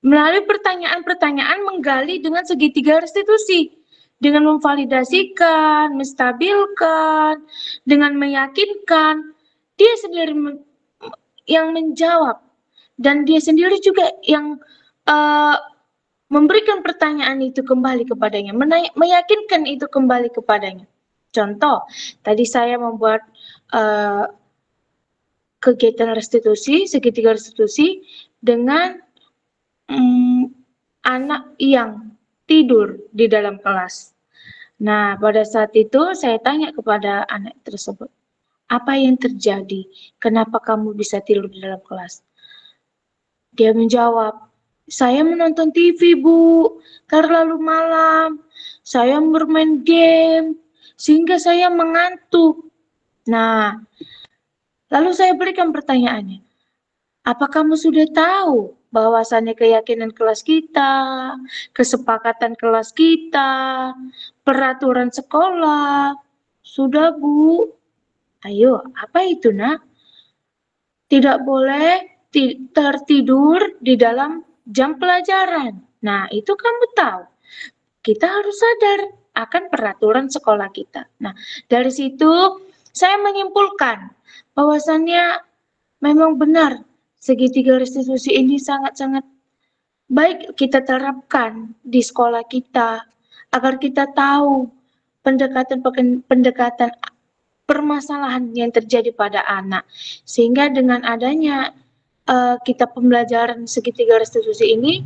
Melalui pertanyaan-pertanyaan menggali dengan segitiga restitusi. Dengan memvalidasikan, menstabilkan, dengan meyakinkan. Dia sendiri yang menjawab. Dan dia sendiri juga yang memberikan pertanyaan itu kembali kepadanya. Meyakinkan itu kembali kepadanya. Contoh, tadi saya membuat kegiatan restitusi, segitiga restitusi dengan anak yang tidur di dalam kelas. Nah, pada saat itu saya tanya kepada anak tersebut, apa yang terjadi? Kenapa kamu bisa tidur di dalam kelas? Dia menjawab, saya menonton TV, Bu, terlalu malam. Saya bermain game, sehingga saya mengantuk. Nah, lalu saya berikan pertanyaannya, apa kamu sudah tahu bahwasannya keyakinan kelas kita, kesepakatan kelas kita, peraturan sekolah? Sudah, Bu. Ayo, apa itu, Nak? Tidak boleh tertidur di dalam jam pelajaran. Nah, itu kamu tahu. Kita harus sadar akan peraturan sekolah kita. Nah, dari situ saya menyimpulkan bahwasannya memang benar segitiga restitusi ini sangat-sangat baik kita terapkan di sekolah kita agar kita tahu pendekatan permasalahan yang terjadi pada anak, sehingga dengan adanya kita pembelajaran segitiga restitusi ini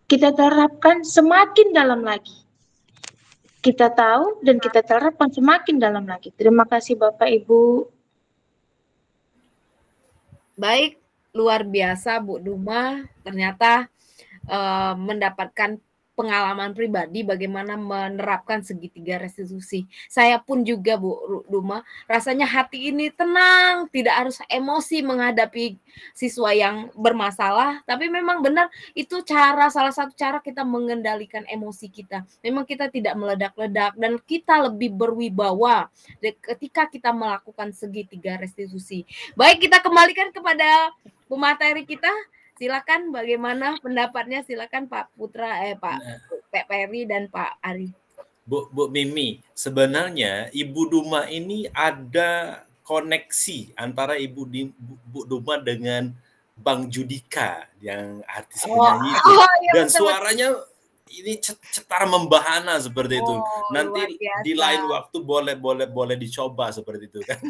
kita terapkan semakin dalam lagi. Kita tahu dan kita terapkan semakin dalam lagi. Terima kasih Bapak Ibu. Baik, luar biasa Bu Duma, ternyata mendapatkan pengalaman pribadi bagaimana menerapkan segitiga restitusi. Saya pun juga Bu Duma, rasanya hati ini tenang, tidak harus emosi menghadapi siswa yang bermasalah, tapi memang benar itu salah satu cara kita mengendalikan emosi kita. Memang kita tidak meledak-ledak dan kita lebih berwibawa ketika kita melakukan segitiga restitusi. Baik, kita kembalikan kepada pemateri kita. Silakan bagaimana pendapatnya, silakan Pak Putra, Pak Peri dan Pak Ari. Bu Mimi, sebenarnya Ibu Duma ini ada koneksi antara Bu Duma dengan Bang Judika yang artis penyanyi itu. Iya, dan betul. Suaranya ini cetar membahana seperti itu. Nanti di lain waktu boleh dicoba seperti itu kan.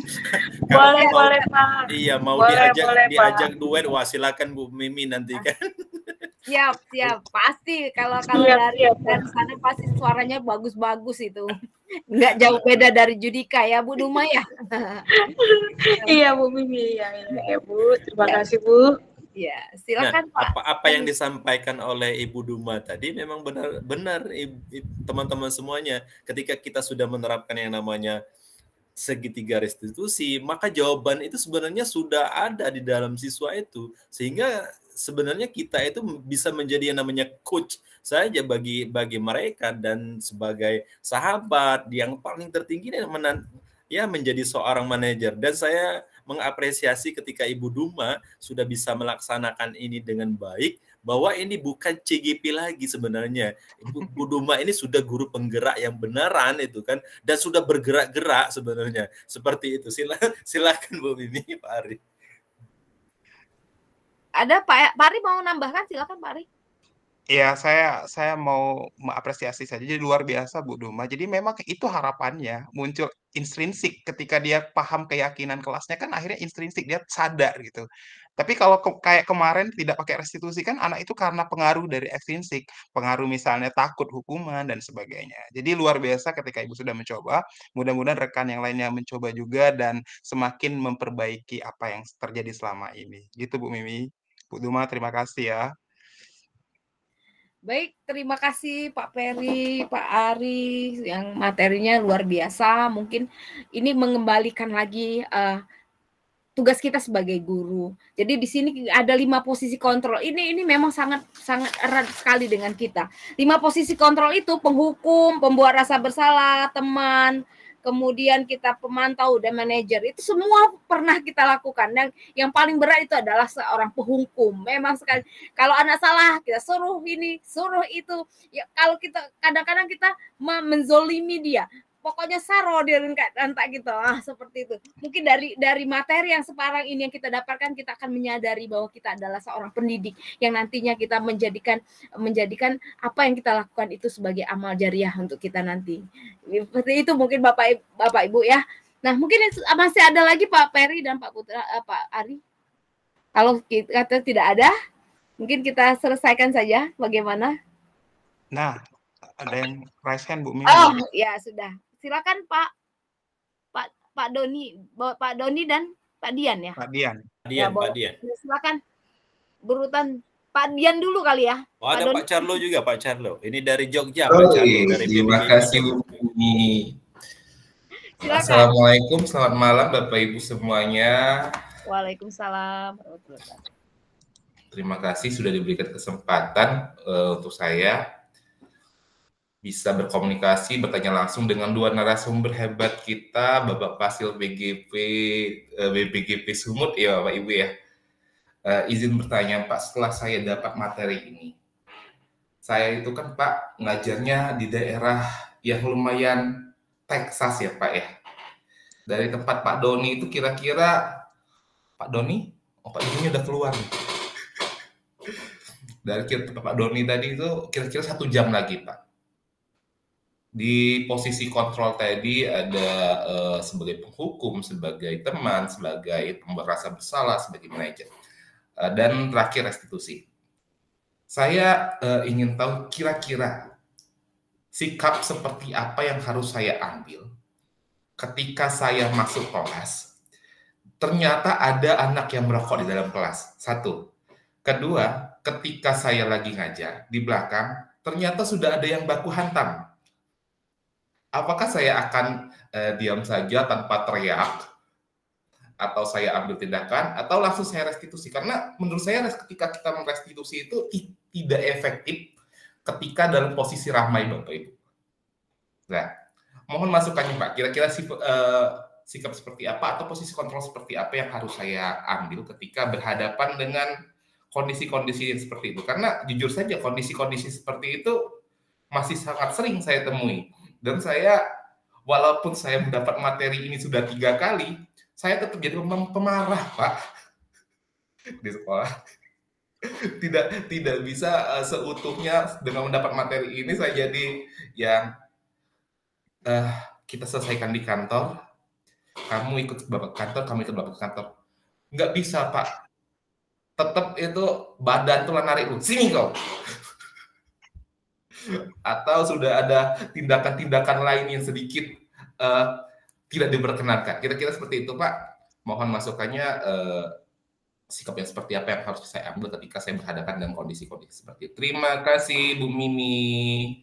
Boleh Pak. Iya, mau diajak duet, wah silakan Bu Mimi nanti kan. Siap, pasti kalau dari sana pasti suaranya bagus-bagus itu. Nggak jauh beda dari Judika ya Bu Duma ya. Iya Bu Mimi, ya Bu. Terima kasih Bu. Ya, Nah, silakan Pak. apa yang disampaikan oleh Ibu Duma tadi memang benar teman-teman semuanya. Ketika kita sudah menerapkan yang namanya segitiga restitusi, maka jawaban itu sebenarnya sudah ada di dalam siswa itu. Sehingga sebenarnya kita itu bisa menjadi yang namanya coach saja bagi mereka, dan sebagai sahabat yang paling tertinggi ya menjadi seorang manajer. Dan saya mengapresiasi ketika Ibu Duma sudah bisa melaksanakan ini dengan baik, bahwa ini bukan CGP lagi sebenarnya. Ibu Duma ini sudah guru penggerak yang beneran itu kan, dan sudah bergerak-gerak sebenarnya. Seperti itu. Silakan Bu Mimi, Pak Ari. Ada Pak Ari mau nambahkan? Silakan Pak Ari. Ya, saya mau mengapresiasi saja. Jadi luar biasa Bu Duma. Jadi memang itu harapannya muncul intrinsik ketika dia paham keyakinan kelasnya, kan akhirnya intrinsik, dia sadar gitu. Tapi kalau kayak kemarin tidak pakai restitusi, kan anak itu karena pengaruh dari ekstrinsik, pengaruh misalnya takut hukuman dan sebagainya. Jadi luar biasa ketika Ibu sudah mencoba. Mudah-mudahan rekan yang lainnya mencoba juga dan semakin memperbaiki apa yang terjadi selama ini. Gitu Bu Mimi. Bu Duma, terima kasih ya. Baik, terima kasih Pak Peri, Pak Ari, yang materinya luar biasa. Mungkin ini mengembalikan lagi tugas kita sebagai guru. Jadi di sini ada 5 posisi kontrol. Ini memang sangat erat sekali dengan kita. 5 posisi kontrol itu penghukum, pembuat rasa bersalah, teman, kemudian kita pemantau dan manajer. Itu semua pernah kita lakukan. Dan yang paling berat itu adalah seorang penghukum. Memang sekali, kalau anak salah kita suruh ini, suruh itu. Ya, kalau kita kadang-kadang kita menzolimi dia, pokoknya saro dia rentak gitu. Seperti itu. Mungkin dari materi yang sekarang ini yang kita dapatkan, kita akan menyadari bahwa kita adalah seorang pendidik yang nantinya kita menjadikan apa yang kita lakukan itu sebagai amal jariah untuk kita nanti. Seperti itu mungkin Bapak Ibu ya. Nah, mungkin masih ada lagi Pak Peri dan Pak Putra, Pak Ari. Kalau kita tidak ada, mungkin kita selesaikan saja bagaimana? Nah, ada yang raise hand Bu Mimi. Oh, ya sudah. Silakan Pak Doni dan Pak Dian ya. Pak Dian. Pak Dian. Silakan berurutan Pak Dian dulu kali ya. Oh, ada Pak Carlo juga, Pak Carlo. Ini dari Jogja, Pak Carlo. Terima kasih Bu Mimi. Assalamualaikum, selamat malam Bapak Ibu semuanya. Waalaikumsalam. Terima kasih sudah diberikan kesempatan untuk saya bisa berkomunikasi, bertanya langsung dengan 2 narasumber hebat kita, Bapak Fasil BPGP Sumut, ya Bapak Ibu ya. Izin bertanya Pak, setelah saya dapat materi ini, saya itu kan Pak ngajarnya di daerah yang lumayan Texas ya Pak ya. Dari tempat Pak Doni itu kira-kira, Pak Doni udah keluar nih. Dari tempat Pak Doni tadi itu kira-kira 1 jam lagi Pak. Di posisi kontrol tadi ada sebagai penghukum, sebagai teman, sebagai pembuat rasa bersalah, sebagai manajer, dan terakhir restitusi. Saya ingin tahu kira-kira sikap seperti apa yang harus saya ambil ketika saya masuk kelas. Ternyata ada anak yang merokok di dalam kelas. 1. Kedua, ketika saya lagi ngajar di belakang, ternyata sudah ada yang baku hantam. Apakah saya akan diam saja tanpa teriak, atau saya ambil tindakan, atau langsung saya restitusi? Karena menurut saya ketika kita merestitusi itu tidak efektif ketika dalam posisi ramai Bapak Ibu. Nah, mohon masukannya Pak, kira-kira sikap seperti apa atau posisi kontrol seperti apa yang harus saya ambil ketika berhadapan dengan kondisi-kondisi seperti itu? Karena jujur saja kondisi-kondisi seperti itu masih sangat sering saya temui. Dan saya, walaupun saya mendapat materi ini sudah 3 kali, saya tetap jadi pemarah, Pak, di sekolah. Tidak bisa seutuhnya dengan mendapat materi ini saya jadi yang kita selesaikan di kantor, kamu ikut Bapak kantor, kamu ikut Bapak kantor. Nggak bisa, Pak. Tetap itu badan tuh narik lu, sini kau. Atau sudah ada tindakan-tindakan lain yang sedikit tidak diperkenankan? Kira-kira seperti itu, Pak. Mohon masukannya, sikap yang seperti apa yang harus saya ambil ketika saya berhadapan dengan kondisi-kondisi seperti itu. Terima kasih, Bu Mimi.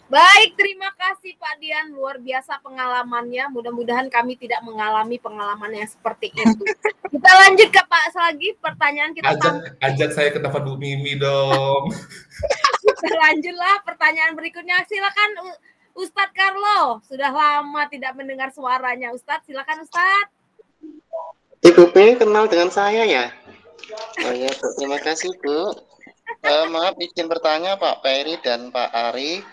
Baik, terima kasih Pak Dian, luar biasa pengalamannya. Mudah-mudahan kami tidak mengalami pengalaman yang seperti itu. Kita lanjut ke Pak Selagi, pertanyaan kita. Ajak saya ke tempat Bu Mimi dong. Kita lanjutlah pertanyaan berikutnya. Silakan Ustadz Carlo, sudah lama tidak mendengar suaranya. Ustadz, silakan Ustadz. Ibu P kenal dengan saya ya? Oh ya, terima kasih Bu. Maaf izin bertanya Pak Peri dan Pak Ari.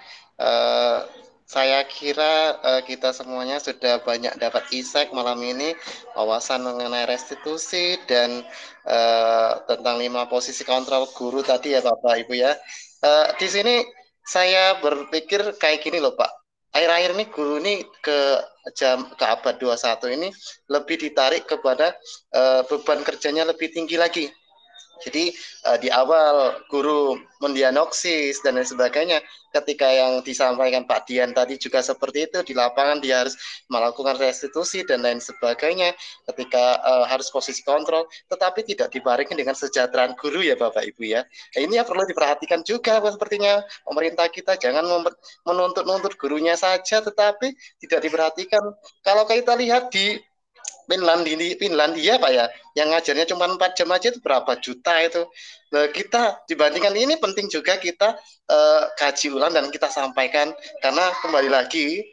Saya kira kita semuanya sudah banyak dapat insight malam ini, wawasan mengenai restitusi dan tentang 5 posisi kontrol guru tadi ya Bapak Ibu ya. Di sini saya berpikir kayak gini loh Pak. Akhir-akhir ini guru ini ke abad 21 ini lebih ditarik kepada beban kerjanya lebih tinggi lagi. Jadi di awal guru mendiagnosis dan lain sebagainya, ketika yang disampaikan Pak Dian tadi juga seperti itu, di lapangan dia harus melakukan restitusi dan lain sebagainya, ketika harus posisi kontrol, tetapi tidak dibarengi dengan kesejahteraan guru ya Bapak Ibu ya. Nah, ini yang perlu diperhatikan juga sepertinya pemerintah kita, jangan menuntut gurunya saja, tetapi tidak diperhatikan. Kalau kita lihat di Finlandia Pak ya, yang ngajarnya cuma 4 jam aja itu berapa juta itu. Nah, kita dibandingkan ini penting juga kita kaji ulang dan kita sampaikan, karena kembali lagi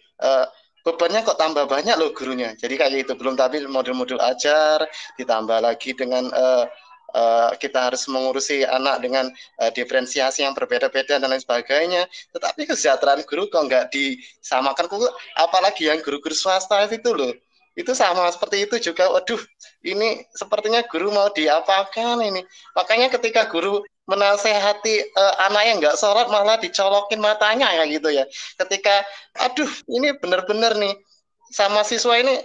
bebannya kok tambah banyak loh gurunya. Jadi kayak gitu, belum tapi modul-modul ajar, ditambah lagi dengan kita harus mengurusi anak dengan diferensiasi yang berbeda-beda dan lain sebagainya. Tetapi kesejahteraan guru kok nggak disamakan, apalagi yang guru-guru swasta itu loh. Itu sama seperti itu juga. Waduh, ini sepertinya guru mau diapakan ini. Makanya ketika guru menasehati anak yang nggak sholat malah dicolokin matanya kayak gitu ya. Ketika, aduh, ini benar-benar nih sama siswa ini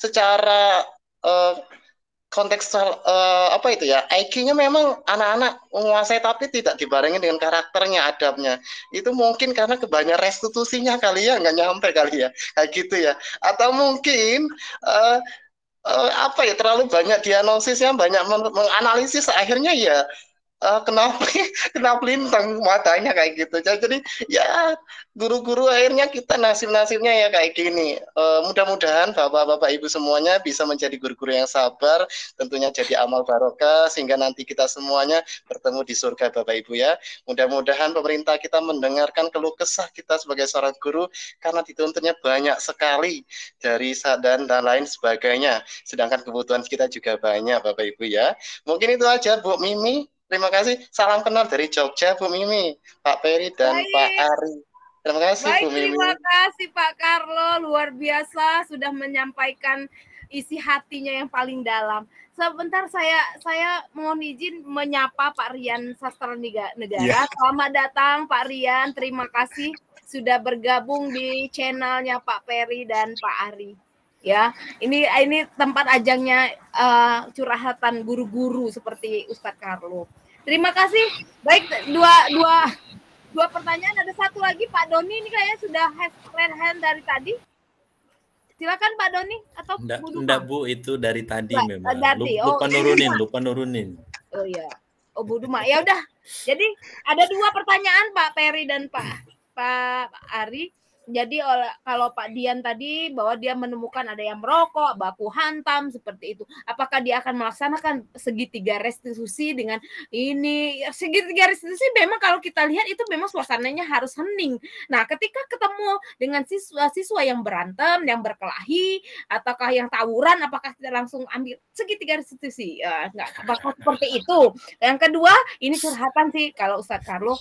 secara kontekstual apa itu ya, IQ-nya memang anak-anak menguasai tapi tidak dibarengi dengan karakternya, adabnya. Itu mungkin karena kebanyakan restitusinya kali ya, nggak nyampe kali ya, kayak gitu ya. Atau mungkin apa ya, terlalu banyak diagnosisnya, banyak menganalisis, akhirnya ya kena pelintang matanya kayak gitu. Jadi ya guru-guru akhirnya kita nasib-nasibnya ya kayak gini. Mudah-mudahan Bapak-Bapak Ibu semuanya bisa menjadi guru-guru yang sabar, tentunya jadi amal barokah sehingga nanti kita semuanya bertemu di surga Bapak Ibu ya. Mudah-mudahan pemerintah kita mendengarkan keluh kesah kita sebagai seorang guru, karena dituntutnya banyak sekali dari dan lain sebagainya. Sedangkan kebutuhan kita juga banyak Bapak Ibu ya. Mungkin itu aja Bu Mimi. Terima kasih. Salam kenal dari Jogja, Bu Mimi, Pak Peri, dan Pak Ari. Terima kasih, Bu Mimi. Terima kasih Pak Carlo. Luar biasa sudah menyampaikan isi hatinya yang paling dalam. Sebentar saya mohon izin menyapa Pak Rian Sastra Negara. Yeah. Selamat datang Pak Rian. Terima kasih sudah bergabung di channelnya Pak Peri dan Pak Ari. Ya, ini tempat ajangnya curhatan guru-guru seperti Ustadz Carlo. Terima kasih. Baik, dua pertanyaan. Ada satu lagi Pak Doni, ini kayaknya sudah raise hand dari tadi. Silakan Pak Doni atau enggak Bu, itu dari tadi memang. Lupa nurunin. Oh iya. Oh Bu Duma. Ya udah. Jadi ada 2 pertanyaan Pak Peri dan Pak Ari. Jadi kalau Pak Dian tadi bahwa dia menemukan ada yang merokok, baku hantam seperti itu. Apakah dia akan melaksanakan segitiga restitusi dengan ini? Segitiga restitusi memang kalau kita lihat itu memang suasananya harus hening. Nah, ketika ketemu dengan siswa yang berantem, yang berkelahi, ataukah yang tawuran, apakah kita langsung ambil segitiga restitusi? Enggak, apakah seperti itu? Yang kedua, ini curhatan sih kalau Ustadz Carlo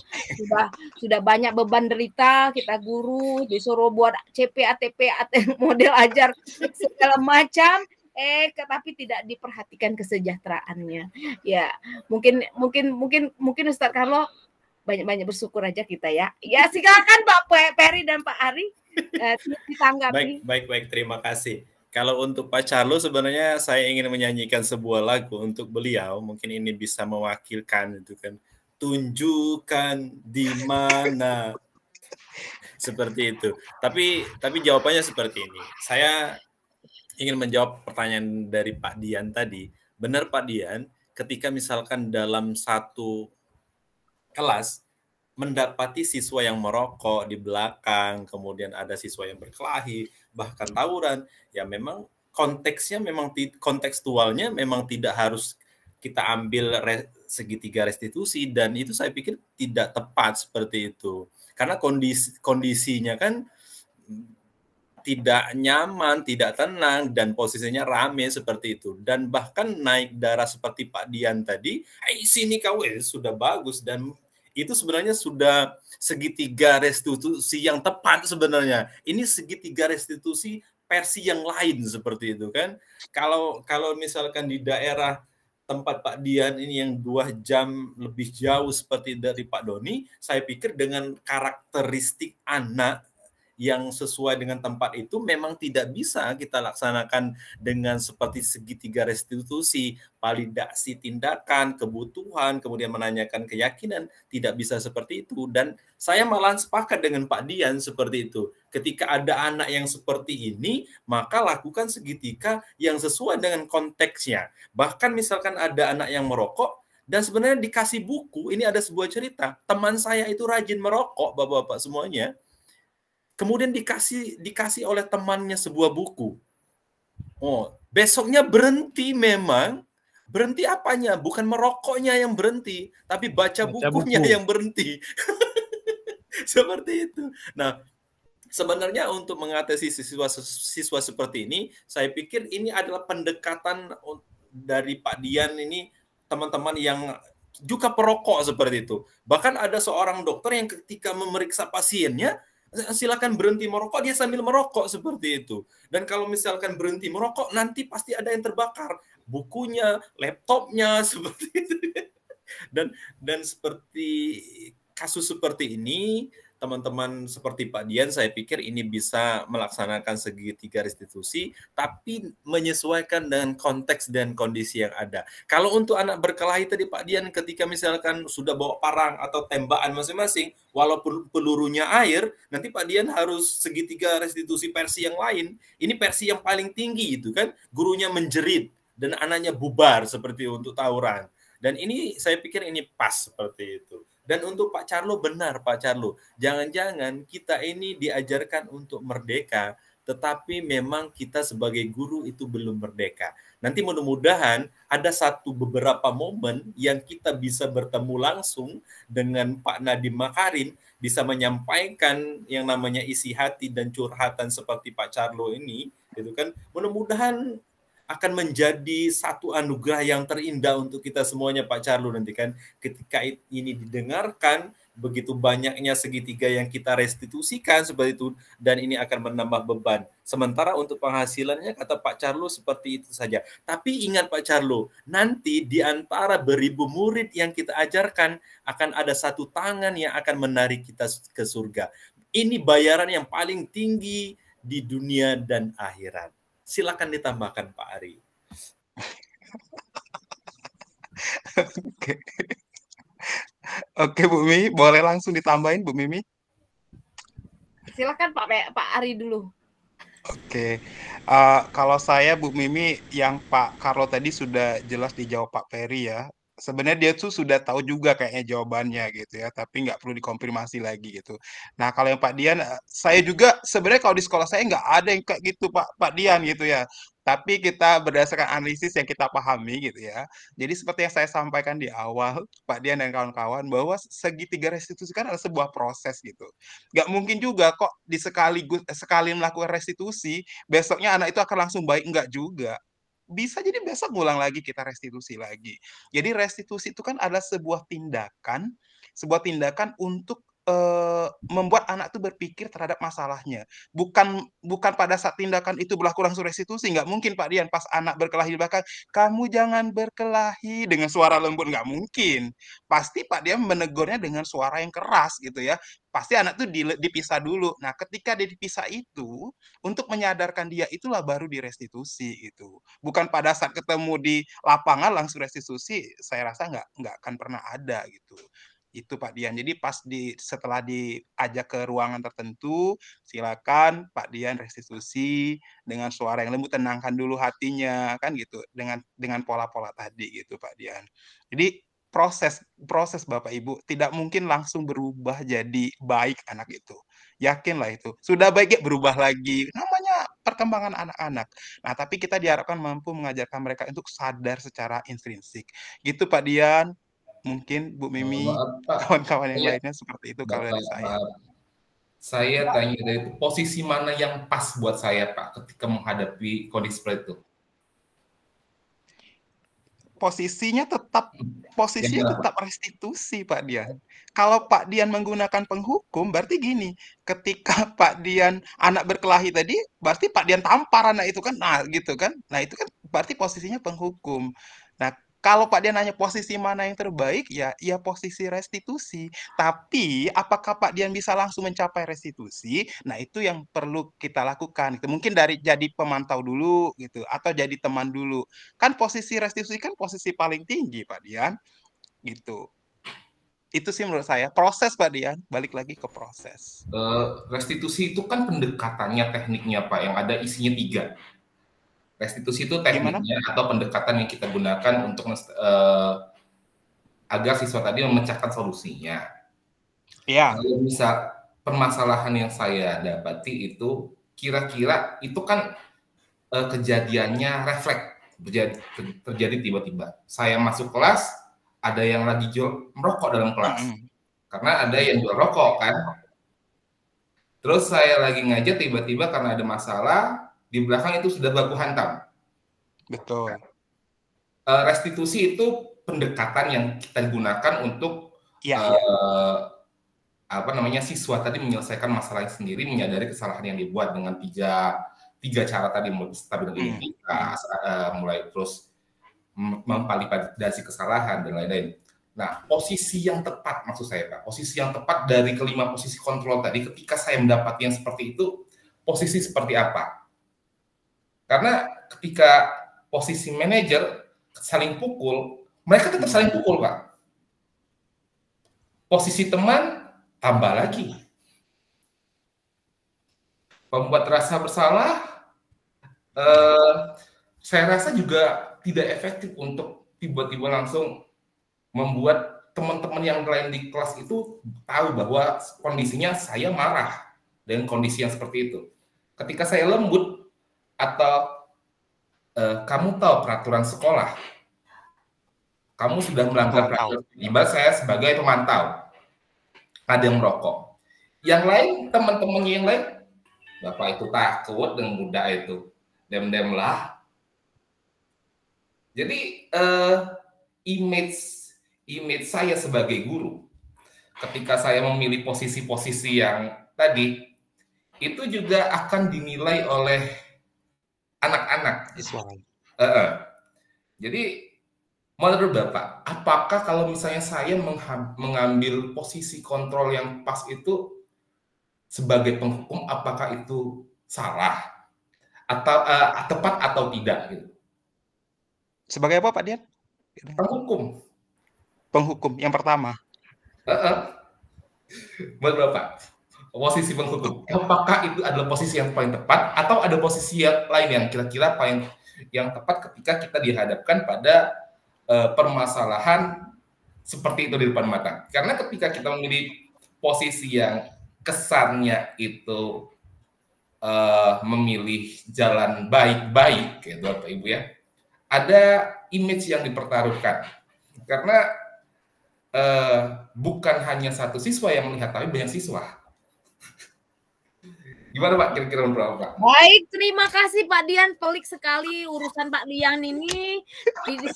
sudah banyak beban derita, kita guru disuruh buat CP, ATP, model ajar segala macam, tapi tidak diperhatikan kesejahteraannya. Ya, mungkin Ustadz Carlo banyak bersyukur aja kita ya. Ya, silakan Pak Peri dan Pak Ari ditanggapi. Baik, terima kasih. Kalau untuk Pak Carlo sebenarnya saya ingin menyanyikan sebuah lagu untuk beliau, mungkin ini bisa mewakilkan itu kan. Tunjukkan di mana Seperti itu. Tapi jawabannya seperti ini. Saya ingin menjawab pertanyaan dari Pak Dian tadi. Benar Pak Dian, ketika misalkan dalam satu kelas mendapati siswa yang merokok di belakang, kemudian ada siswa yang berkelahi, bahkan tawuran, ya memang kontekstualnya memang tidak harus kita ambil segitiga restitusi, dan itu saya pikir tidak tepat seperti itu. Karena kondisinya kan tidak nyaman, tidak tenang, dan posisinya rame seperti itu. Dan bahkan naik darah seperti Pak Dian tadi, sini kau sudah bagus, dan itu sebenarnya sudah segitiga restitusi yang tepat sebenarnya. Ini segitiga restitusi versi yang lain seperti itu kan. Kalau misalkan di daerah tempat Pak Dian ini yang 2 jam lebih jauh seperti dari Pak Doni, saya pikir dengan karakteristik anak yang sesuai dengan tempat itu memang tidak bisa kita laksanakan dengan seperti segitiga restitusi, validasi tindakan, kebutuhan, kemudian menanyakan keyakinan, tidak bisa seperti itu. Dan saya malah sepakat dengan Pak Dian seperti itu. Ketika ada anak yang seperti ini, maka lakukan segitiga yang sesuai dengan konteksnya. Bahkan misalkan ada anak yang merokok, dan sebenarnya dikasih buku, ini ada sebuah cerita, teman saya itu rajin merokok, Bapak-Bapak semuanya, kemudian dikasih oleh temannya sebuah buku. Oh, besoknya berhenti memang. Berhenti apanya? Bukan merokoknya yang berhenti, tapi baca bukunya yang berhenti. Seperti itu. Nah, sebenarnya untuk mengatasi siswa seperti ini, saya pikir ini adalah pendekatan dari Pak Dian ini, teman-teman yang juga perokok seperti itu. Bahkan ada seorang dokter yang ketika memeriksa pasiennya, silakan berhenti merokok, dia sambil merokok seperti itu. Dan kalau misalkan berhenti merokok, nanti pasti ada yang terbakar. Bukunya, laptopnya, seperti itu. Dan seperti kasus seperti ini, teman-teman seperti Pak Dian, saya pikir ini bisa melaksanakan segitiga restitusi, tapi menyesuaikan dengan konteks dan kondisi yang ada. Kalau untuk anak berkelahi tadi Pak Dian, ketika misalkan sudah bawa parang atau tembakan masing-masing, walaupun pelurunya air, nanti Pak Dian harus segitiga restitusi versi yang lain. Ini versi yang paling tinggi itu kan, gurunya menjerit dan anaknya bubar seperti untuk tawuran. Dan ini saya pikir ini pas seperti itu. Dan untuk Pak Carlo, benar Pak Carlo, jangan-jangan kita ini diajarkan untuk merdeka, tetapi memang kita sebagai guru itu belum merdeka. Nanti mudah-mudahan ada beberapa momen yang kita bisa bertemu langsung dengan Pak Nadiem Makarim, bisa menyampaikan yang namanya isi hati dan curhatan seperti Pak Carlo ini, gitu kan. Mudah-mudahan akan menjadi satu anugerah yang terindah untuk kita semuanya Pak Carlo nanti kan, ketika ini didengarkan, begitu banyaknya segitiga yang kita restitusikan seperti itu, dan ini akan menambah beban. Sementara untuk penghasilannya kata Pak Carlo seperti itu saja. Tapi ingat Pak Carlo, nanti di antara beribu murid yang kita ajarkan akan ada satu tangan yang akan menarik kita ke surga. Ini bayaran yang paling tinggi di dunia dan akhirat. Silakan ditambahkan Pak Ari. Oke Bu Mimi, boleh langsung ditambahin Bu Mimi? Silakan Pak Ari dulu. Oke, kalau saya Bu Mimi, yang Pak Carlo tadi sudah jelas dijawab Pak Ferry ya. Sebenarnya dia tuh sudah tahu juga kayaknya jawabannya gitu ya, tapi nggak perlu dikonfirmasi lagi gitu. Nah kalau yang Pak Dian, saya juga sebenarnya kalau di sekolah saya nggak ada yang kayak gitu Pak Dian gitu ya. Tapi kita berdasarkan analisis yang kita pahami gitu ya. Jadi seperti yang saya sampaikan di awal, Pak Dian dan kawan-kawan, bahwa segitiga restitusi kan adalah sebuah proses gitu. Nggak mungkin juga kok sekali melakukan restitusi, besoknya anak itu akan langsung baik, nggak juga. Bisa jadi besok ngulang lagi kita restitusi lagi. Jadi restitusi itu kan adalah sebuah tindakan untuk membuat anak itu berpikir terhadap masalahnya. Bukan pada saat tindakan itu berlaku langsung restitusi. Nggak mungkin Pak Dian pas anak berkelahi di belakang, kamu jangan berkelahi dengan suara lembut, nggak mungkin. Pasti Pak Dian menegurnya dengan suara yang keras gitu ya. Pasti anak itu dipisah dulu. Nah, ketika dia dipisah itu, untuk menyadarkan dia itulah baru direstitusi itu. Bukan pada saat ketemu di lapangan langsung restitusi, saya rasa nggak akan pernah ada gitu. Itu Pak Dian. Jadi pas setelah diajak ke ruangan tertentu, silakan Pak Dian restitusi dengan suara yang lembut, tenangkan dulu hatinya, kan gitu. Dengan pola-pola tadi gitu Pak Dian. Jadi proses Bapak Ibu tidak mungkin langsung berubah jadi baik anak itu. Yakinlah itu. Sudah baik ya berubah lagi. Namanya perkembangan anak-anak. Nah, tapi kita diharapkan mampu mengajarkan mereka untuk sadar secara intrinsik. Gitu Pak Dian. Mungkin Bu Mimi, Maaf Pak, kawan-kawan yang lainnya seperti itu kalau dari saya. Saya tanya dari itu, posisi mana yang pas buat saya Pak ketika menghadapi kondisi seperti itu? Posisinya tetap restitusi Pak Dian. Kalau Pak Dian menggunakan penghukum, berarti gini, ketika Pak Dian anak berkelahi tadi, berarti Pak Dian tampar anak itu kan, nah gitu kan, nah itu kan berarti posisinya penghukum. Nah, kalau Pak Dian nanya posisi mana yang terbaik, ya posisi restitusi. Tapi apakah Pak Dian bisa langsung mencapai restitusi? Nah, itu yang perlu kita lakukan. Gitu. Mungkin dari jadi pemantau dulu gitu, atau jadi teman dulu. Kan posisi restitusi kan posisi paling tinggi Pak Dian. Gitu. Itu sih menurut saya. Proses Pak Dian, balik lagi ke proses. Restitusi itu kan pendekatannya, tekniknya Pak, yang ada isinya 3. Restitusi itu tekniknya atau pendekatan yang kita gunakan untuk agar siswa tadi memecahkan solusinya. Iya. Kalau misal permasalahan yang saya dapati itu kira-kira itu kan kejadiannya refleks, terjadi tiba-tiba. Saya masuk kelas, ada yang lagi jual merokok dalam kelas. Karena ada yang jual rokok kan. Terus saya lagi ngajar, tiba-tiba karena ada masalah, di belakang itu sudah baku hantam. Betul. Restitusi itu pendekatan yang kita gunakan untuk siswa tadi menyelesaikan masalahnya sendiri, menyadari kesalahan yang dibuat dengan tiga cara tadi, stabil identitas, mulai terus memvalidasi kesalahan dan lain-lain. Nah, posisi yang tepat maksud saya Pak, posisi yang tepat dari kelima posisi kontrol tadi, ketika saya mendapati yang seperti itu, posisi seperti apa? Karena ketika posisi manajer saling pukul, mereka tetap saling pukul, Pak. Posisi teman, tambah lagi. Pembuat rasa bersalah, saya rasa juga tidak efektif untuk tiba-tiba langsung membuat teman-teman yang lain di kelas itu tahu bahwa kondisinya saya marah dengan kondisi yang seperti itu. Ketika saya lembut, atau kamu tahu peraturan sekolah, kamu sudah melanggar peraturan. Tiba saya sebagai pemantau, ada yang merokok. Yang lain, teman-temannya yang lain, Bapak itu takut dengan budak itu, dem-dem lah. Jadi image saya sebagai guru, ketika saya memilih posisi-posisi yang tadi, itu juga akan dinilai oleh anak-anak. Jadi menurut Bapak, apakah kalau misalnya saya mengambil posisi kontrol yang pas itu sebagai penghukum, apakah itu salah atau tepat atau tidak? Gitu. Sebagai apa Pak Dian? Penghukum. Penghukum yang pertama. Menurut Bapak, posisi penghukum, apakah itu adalah posisi yang paling tepat atau ada posisi yang lain yang kira-kira paling yang tepat ketika kita dihadapkan pada permasalahan seperti itu di depan mata? Karena ketika kita memilih posisi yang kesannya itu memilih jalan baik-baik, gitu Bapak Ibu ya, ada image yang dipertaruhkan. Karena bukan hanya satu siswa yang melihat, tapi banyak siswa. Gimana Pak, kira-kira berapa Pak? Baik, terima kasih Pak Dian. Pelik sekali urusan Pak Dian ini. Di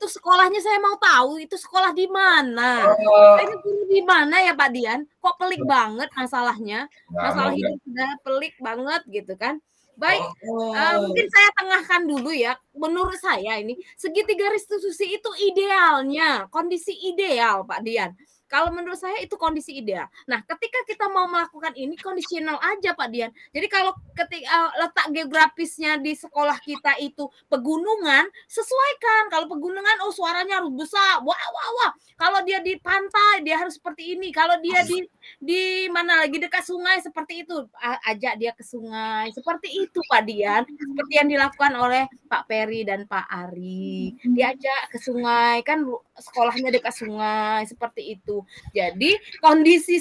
sekolahnya saya mau tahu, itu sekolah di mana? Ini guru di mana ya Pak Dian? Kok pelik banget masalahnya? Masalah hidup sudah pelik banget gitu kan? Baik, mungkin saya tengahkan dulu ya. Menurut saya ini segitiga restitusi itu idealnya, kondisi ideal Pak Dian. Kalau menurut saya itu kondisi ideal. Nah, ketika kita mau melakukan ini kondisional aja Pak Dian. Jadi kalau ketika letak geografisnya di sekolah kita itu pegunungan, sesuaikan. Kalau pegunungan suaranya harus besar. Wah wah wah. Kalau dia di pantai dia harus seperti ini. Kalau dia di mana lagi dekat sungai seperti itu, ajak dia ke sungai. Seperti itu Pak Dian. Seperti yang dilakukan oleh Pak Peri dan Pak Ari. Diajak ke sungai, kan sekolahnya dekat sungai, seperti itu. Jadi kondisi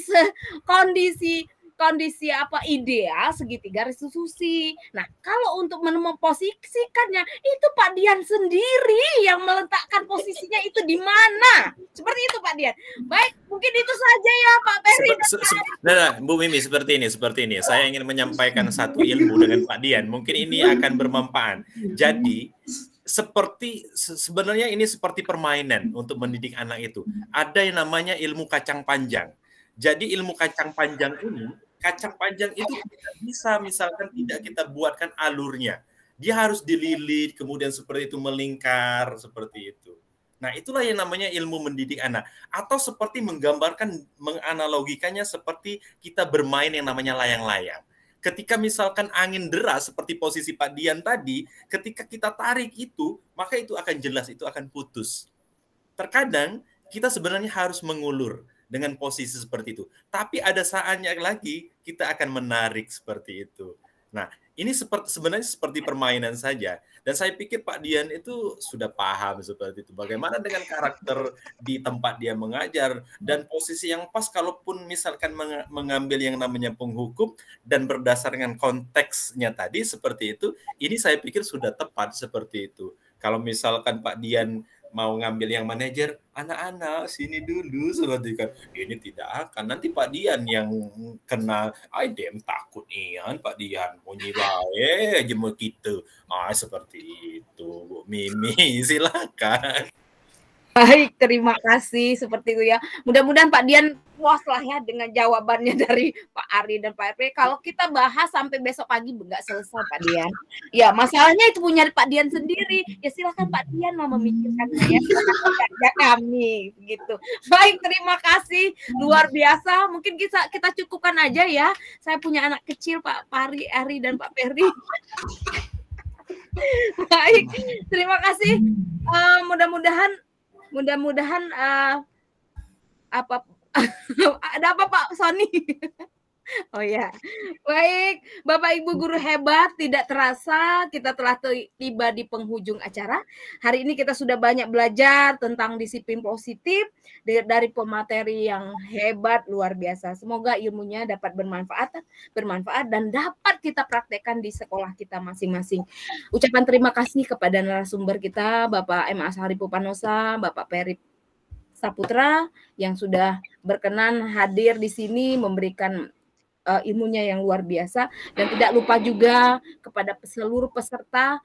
apa ideal segitiga restitusi. Nah, kalau untuk memposisikannya itu Pak Dian sendiri yang meletakkan posisinya itu di mana. Seperti itu Pak Dian. Baik, mungkin itu saja ya Pak Peri. Nah, Bu Mimi seperti ini. Saya ingin menyampaikan satu ilmu dengan Pak Dian. Mungkin ini akan bermanfaat. Jadi sebenarnya ini seperti permainan untuk mendidik anak itu. Ada yang namanya ilmu kacang panjang. Jadi ilmu kacang panjang itu tidak bisa misalkan tidak kita buatkan alurnya. Dia harus dililit, kemudian seperti itu melingkar, seperti itu. Nah, itulah yang namanya ilmu mendidik anak. Atau seperti menggambarkan, menganalogikannya seperti kita bermain yang namanya layang-layang. Ketika misalkan angin deras seperti posisi Pak Dian tadi, ketika kita tarik itu, maka itu akan jelas, itu akan putus. Terkadang kita sebenarnya harus mengulur dengan posisi seperti itu. Tapi ada saatnya lagi kita akan menarik seperti itu. Nah, ini sebenarnya seperti permainan saja. Dan saya pikir Pak Dian itu sudah paham seperti itu. Bagaimana dengan karakter di tempat dia mengajar dan posisi yang pas kalaupun misalkan mengambil yang namanya penghukum dan berdasarkan konteksnya tadi seperti itu, ini saya pikir sudah tepat seperti itu. Kalau misalkan Pak Dian mau ngambil yang manajer, anak-anak sini dulu seperti kan. Ini tidak akan. Nanti Pak Dian yang kena, dem takut nian Pak Dian. Bunyi bae aja mau kita. Seperti itu Bu Mimi, silakan. Baik, terima kasih seperti itu ya. Mudah-mudahan Pak Dian puas lah ya dengan jawabannya dari Pak Ari dan Pak RP. Kalau kita bahas sampai besok pagi nggak selesai Pak Dian. Ya, masalahnya itu punya Pak Dian sendiri. Ya silakan Pak Dian mau memikirkannya ya kami gitu. Baik, terima kasih luar biasa. Mungkin kita cukupkan aja ya. Saya punya anak kecil Pak Ari dan Pak Peri. Baik, terima kasih. Mudah-mudahan apa ada apa Pak Sony? Oh ya, baik Bapak Ibu guru hebat, tidak terasa kita telah tiba di penghujung acara. Hari ini kita sudah banyak belajar tentang disiplin positif dari pemateri yang hebat luar biasa. Semoga ilmunya dapat bermanfaat dan dapat kita praktekkan di sekolah kita masing-masing. Ucapan terima kasih kepada narasumber kita Bapak M. Asyari Pupanosa, Bapak Peri Saputra yang sudah berkenan hadir di sini memberikan ilmunya yang luar biasa, dan tidak lupa juga kepada seluruh peserta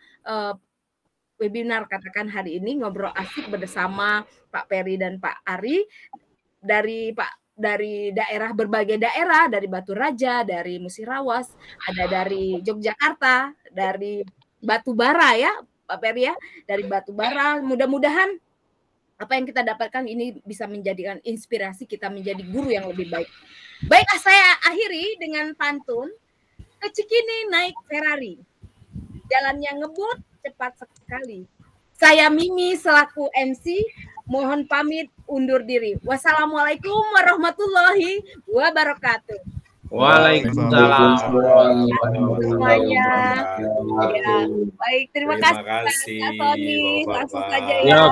webinar katakan hari ini ngobrol asik bersama Pak Peri dan Pak Ari dari daerah, berbagai daerah, dari Batu Raja, dari Musirawas, ada dari Yogyakarta, dari Batubara ya Pak Peri ya, dari Batubara. Mudah-mudahan apa yang kita dapatkan ini bisa menjadikan inspirasi kita menjadi guru yang lebih baik. Baiklah, saya akhiri dengan pantun. Ke Cikini naik Ferrari, jalannya ngebut cepat sekali. Saya Mimi selaku MC, mohon pamit undur diri. Wassalamualaikum warahmatullahi wabarakatuh. Waalaikumsalam. Semuanya. Ya, baik, terima kasih. Sony. Langsung saja ya.